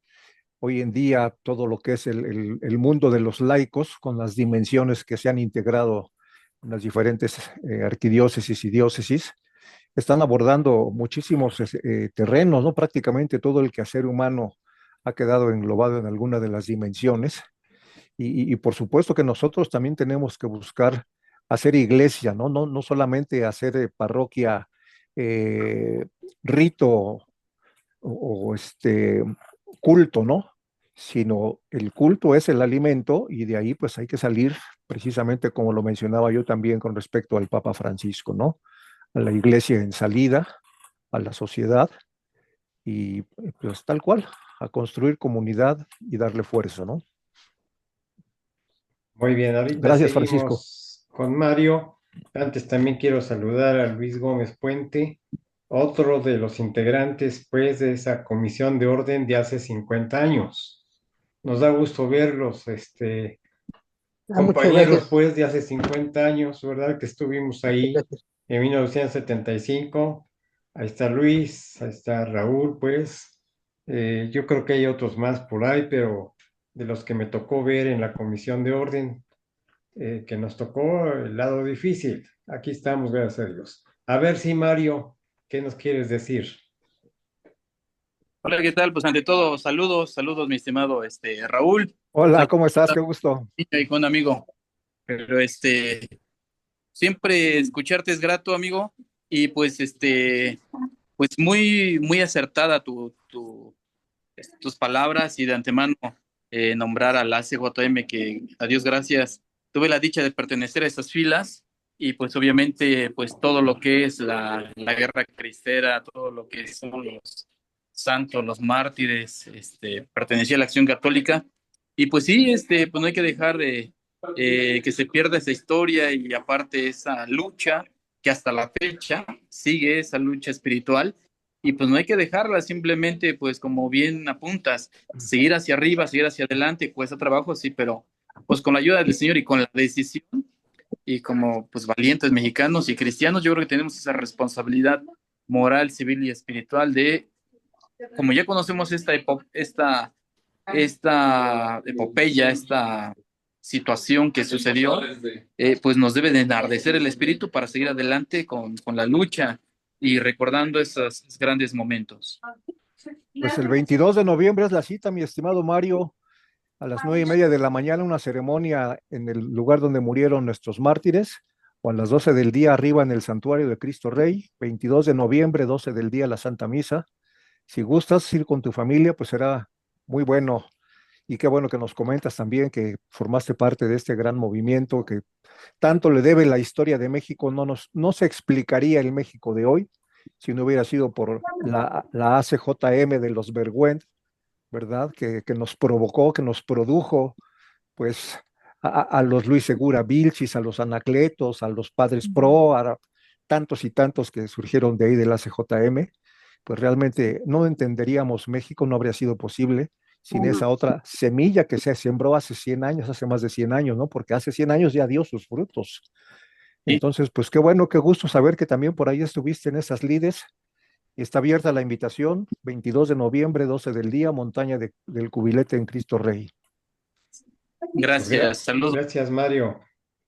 Hoy en día, todo lo que es el mundo de los laicos, con las dimensiones que se han integrado en las diferentes arquidiócesis y diócesis, están abordando muchísimos terrenos, ¿no? Prácticamente todo el quehacer humano ha quedado englobado en alguna de las dimensiones. Y por supuesto que nosotros también tenemos que buscar hacer iglesia, ¿no? No solamente hacer parroquia, eh, rito o culto, ¿no? Sino el culto es el alimento y de ahí pues hay que salir precisamente como lo mencionaba yo también con respecto al Papa Francisco, ¿no? A la iglesia en salida, a la sociedad y pues tal cual, a construir comunidad y darle fuerza, ¿no? Muy bien, ahorita Gracias, Francisco. seguimos con Mario. Antes también quiero saludar a Luis Gómez Puente, otro de los integrantes, pues, de esa comisión de orden de hace 50 años. Nos da gusto verlos, Muchas compañeros, gracias. pues, de hace 50 años, ¿verdad? Que estuvimos Muchas ahí gracias. en 1975. Ahí está Luis, ahí está Raúl, pues. Yo creo que hay otros más por ahí, pero de los que me tocó ver en la comisión de orden, que nos tocó el lado difícil. Aquí estamos, gracias a Dios. A ver si, Mario, ¿qué nos quieres decir? Hola, ¿qué tal? Pues ante todo, saludos, mi estimado Raúl. Hola, Saludos ¿cómo estás? Qué gusto. y con amigo. Pero siempre escucharte es grato, amigo. Y pues pues muy acertada tus palabras y de antemano nombrar a la CJM, que a Dios gracias tuve la dicha de pertenecer a esas filas. Y pues obviamente pues todo lo que es la guerra cristera, todo lo que son los santos, los mártires, pertenecía a la Acción Católica. Y pues sí, pues no hay que dejar que se pierda esa historia y aparte esa lucha que hasta la fecha sigue, esa lucha espiritual. Y pues no hay que dejarla, simplemente pues como bien apuntas, seguir hacia arriba, seguir hacia adelante, cuesta trabajo, sí, pero pues con la ayuda del Señor y con la decisión y como pues valientes mexicanos y cristianos, yo creo que tenemos esa responsabilidad moral, civil y espiritual de, como ya conocemos esta epopeya, esta situación que sucedió, pues nos debe de enardecer el espíritu para seguir adelante con la lucha y recordando esos grandes momentos. Pues el 22 de noviembre es la cita, mi estimado Mario, a las 9:30 de la mañana, una ceremonia en el lugar donde murieron nuestros mártires, o a las 12 del día arriba en el Santuario de Cristo Rey, 22 de noviembre, 12 del día la Santa Misa. Si gustas ir con tu familia, pues será muy bueno. Y qué bueno que nos comentas también que formaste parte de este gran movimiento que tanto le debe la historia de México. No se explicaría el México de hoy si no hubiera sido por la ACJM de los Vergüenz, ¿verdad? Que nos provocó, que nos produjo, pues, a los Luis Segura Vilchis, a los Anacletos, a los Padres Pro, a tantos y tantos que surgieron de ahí del ACJM, pues realmente no entenderíamos México, no habría sido posible sin esa otra semilla que se sembró hace 100 años, hace más de 100 años, ¿no? Porque hace 100 años ya dio sus frutos. Sí. Entonces, pues qué bueno, qué gusto saber que también por ahí estuviste en esas lides. Está abierta la invitación, 22 de noviembre, 12 del día, Montaña del Cubilete en Cristo Rey. Gracias, saludos. Gracias, Mario.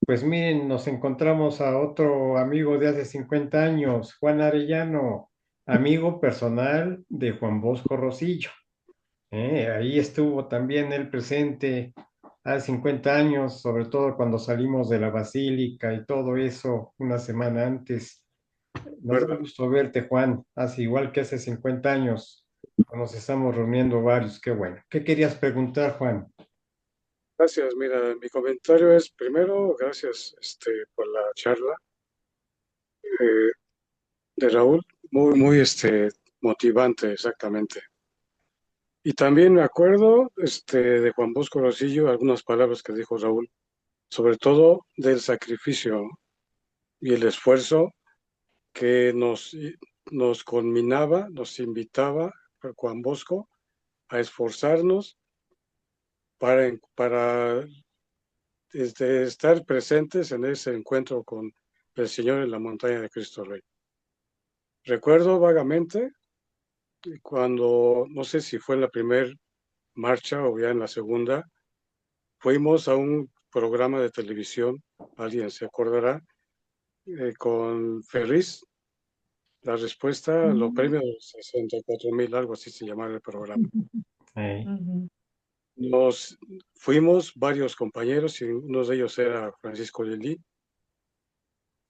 Pues miren, nos encontramos a otro amigo de hace 50 años, Juan Arellano, amigo personal de Juan Bosco Rosillo. Ahí estuvo también él presente hace 50 años, sobre todo cuando salimos de la basílica y todo eso una semana antes. Nos da gusto verte, Juan, hace igual que hace 50 años. Nos estamos reuniendo varios, qué bueno. ¿Qué querías preguntar, Juan? Gracias, mira, mi comentario es primero, gracias por la charla eh, de Raúl, muy motivante, exactamente. Y también me acuerdo de Juan Bosco Rosillo, algunas palabras que dijo Raúl, sobre todo del sacrificio y el esfuerzo que nos conminaba, nos invitaba a Juan Bosco a esforzarnos para estar presentes en ese encuentro con el Señor en la montaña de Cristo Rey. Recuerdo vagamente cuando, no sé si fue en la primera marcha o ya en la segunda, fuimos a un programa de televisión, alguien se acordará, con Ferris. La respuesta, los premios 64,000, algo así se llamaba el programa. Nos fuimos varios compañeros y uno de ellos era Francisco Lili.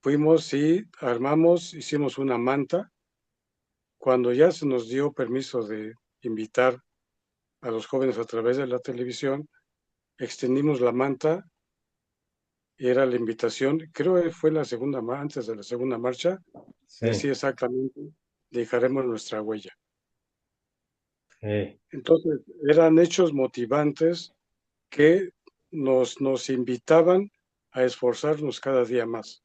Fuimos y hicimos una manta. Cuando ya se nos dio permiso de invitar a los jóvenes a través de la televisión, extendimos la manta y era la invitación, creo que fue antes de la segunda marcha, Sí. decía exactamente, dejaremos nuestra huella. Sí. Entonces, eran hechos motivantes que nos invitaban a esforzarnos cada día más.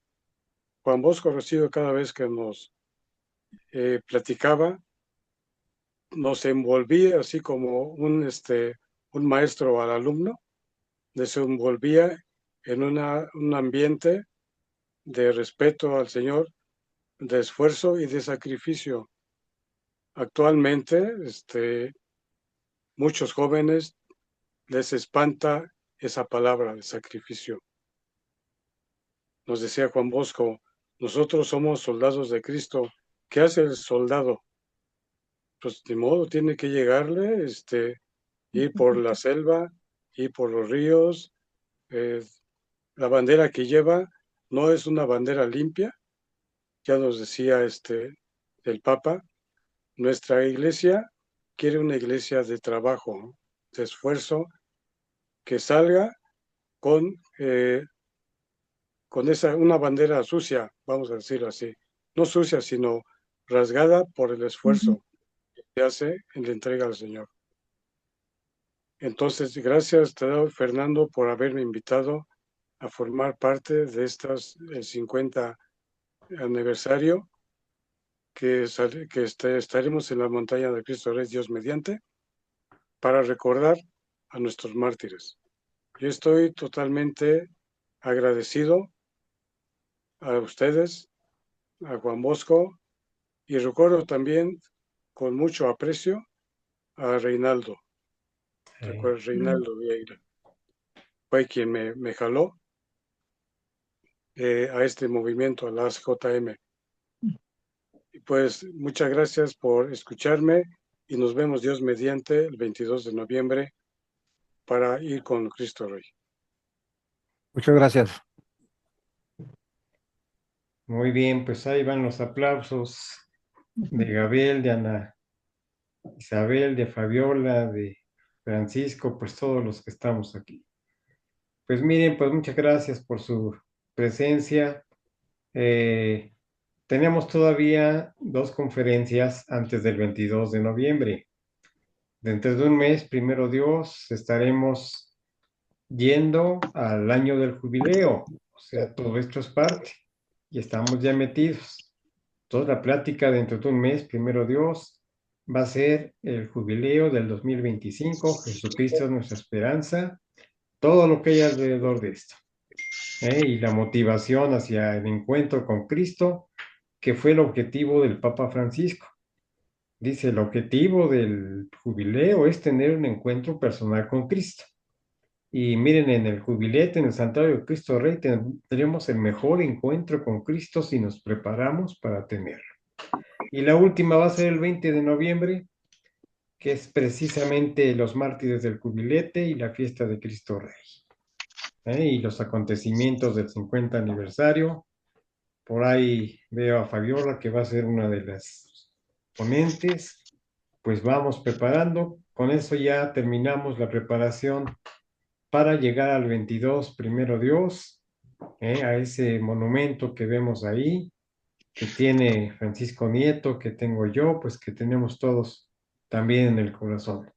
Juan Bosco Rosillo, cada vez que nos platicaba, nos envolvía así como un maestro al alumno, desenvolvía en un ambiente de respeto al Señor, de esfuerzo y de sacrificio. Actualmente, muchos jóvenes les espanta esa palabra de sacrificio. Nos decía Juan Bosco, nosotros somos soldados de Cristo. ¿Qué hace el soldado? Pues de modo tiene que llegarle, ir por la selva, ir por los ríos. La bandera que lleva no es una bandera limpia, ya nos decía el Papa. Nuestra iglesia quiere una iglesia de trabajo, ¿no? De esfuerzo, que salga con una bandera sucia, vamos a decirlo así. No sucia, sino rasgada por el esfuerzo que se hace en la entrega al Señor. Entonces, gracias, Fernando, por haberme invitado a formar parte de el 50 aniversario que estaremos en la montaña de Cristo Rey, Dios mediante, para recordar a nuestros mártires. Yo estoy totalmente agradecido a ustedes, a Juan Bosco, y recuerdo también con mucho aprecio a Reinaldo. Recuerdo Reinaldo Vieira. Fue quien me jaló a este movimiento, a la ASJM. Y pues muchas gracias por escucharme y nos vemos Dios mediante el 22 de noviembre para ir con Cristo Rey. Muchas gracias. Muy bien, pues ahí van los aplausos de Gabriel, de Ana Isabel, de Fabiola, de Francisco, pues todos los que estamos aquí. Pues miren, pues muchas gracias por su presencia. Tenemos todavía 2 conferencias antes del 22 de noviembre. Dentro de un mes, primero Dios, estaremos yendo al año del jubileo. O sea, todo esto es parte y estamos ya metidos. Toda la plática dentro de un mes, primero Dios, va a ser el jubileo del 2025. Jesucristo es nuestra esperanza, todo lo que hay alrededor de esto. Y la motivación hacia el encuentro con Cristo, que fue el objetivo del Papa Francisco. Dice, el objetivo del jubileo es tener un encuentro personal con Cristo. Y miren, en el jubilete, en el Santuario de Cristo Rey, tendremos el mejor encuentro con Cristo si nos preparamos para tenerlo. Y la última va a ser el 20 de noviembre, que es precisamente los mártires del jubilete y la fiesta de Cristo Rey. Y los acontecimientos del 50 aniversario. Por ahí veo a Fabiola, que va a ser una de las ponentes. Pues vamos preparando. Con eso ya terminamos la preparación para llegar al 22, primero Dios, a ese monumento que vemos ahí, que tiene Francisco Nieto, que tengo yo, pues que tenemos todos también en el corazón.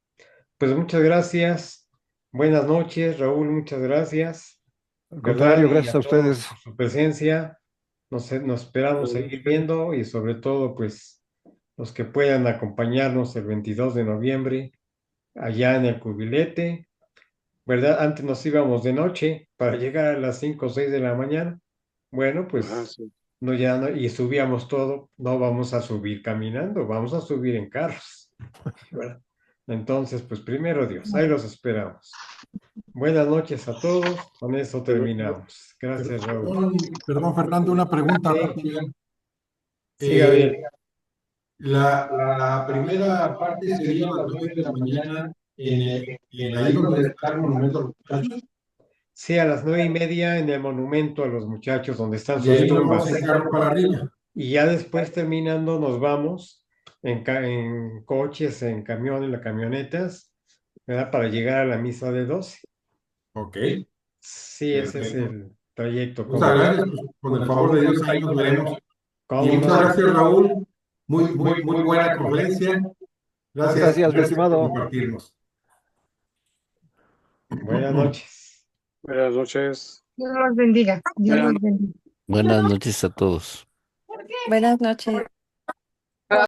Pues muchas gracias. Buenas noches, Raúl, muchas gracias. Al ¿Verdad? contrario, Y gracias a todos ustedes. por su presencia. Nos esperamos seguir viendo y sobre todo, pues, los que puedan acompañarnos el 22 de noviembre allá en el cubilete, ¿verdad? Antes nos íbamos de noche para llegar a las 5 o 6 de la mañana. Bueno, pues Sí. no, ya no, y subíamos todo, no vamos a subir caminando, vamos a subir en carros, ¿verdad? Entonces, pues primero Dios, ahí los esperamos. Buenas noches a todos, con eso terminamos. Gracias, Raúl. Perdón, Fernando, una pregunta Sí. rápida. Sí, Gabriel. La primera parte sería a las 9 de la mañana en ahí donde está el monumento a los muchachos. Sí, a las 9:30 en el monumento a los muchachos donde están Y ahí sus nos tumbas. vamos a carro para arriba. Y ya después terminando nos vamos en coches, en camiones, en camionetas, ¿verdad? Para llegar a la misa de 12. Ok. Sí, ese es Perfecto. el trayecto. Muchas gracias. Pues, con el favor de Dios, ahí nos veremos. ¿Cómo Y muchas no? gracias, Raúl. Muy buena conferencia. Gracias, mi Gracias por estimado. compartirnos. Buenas noches. Buenas noches. Dios los bendiga. Dios los bendiga. Buenas noches a todos. Buenas noches.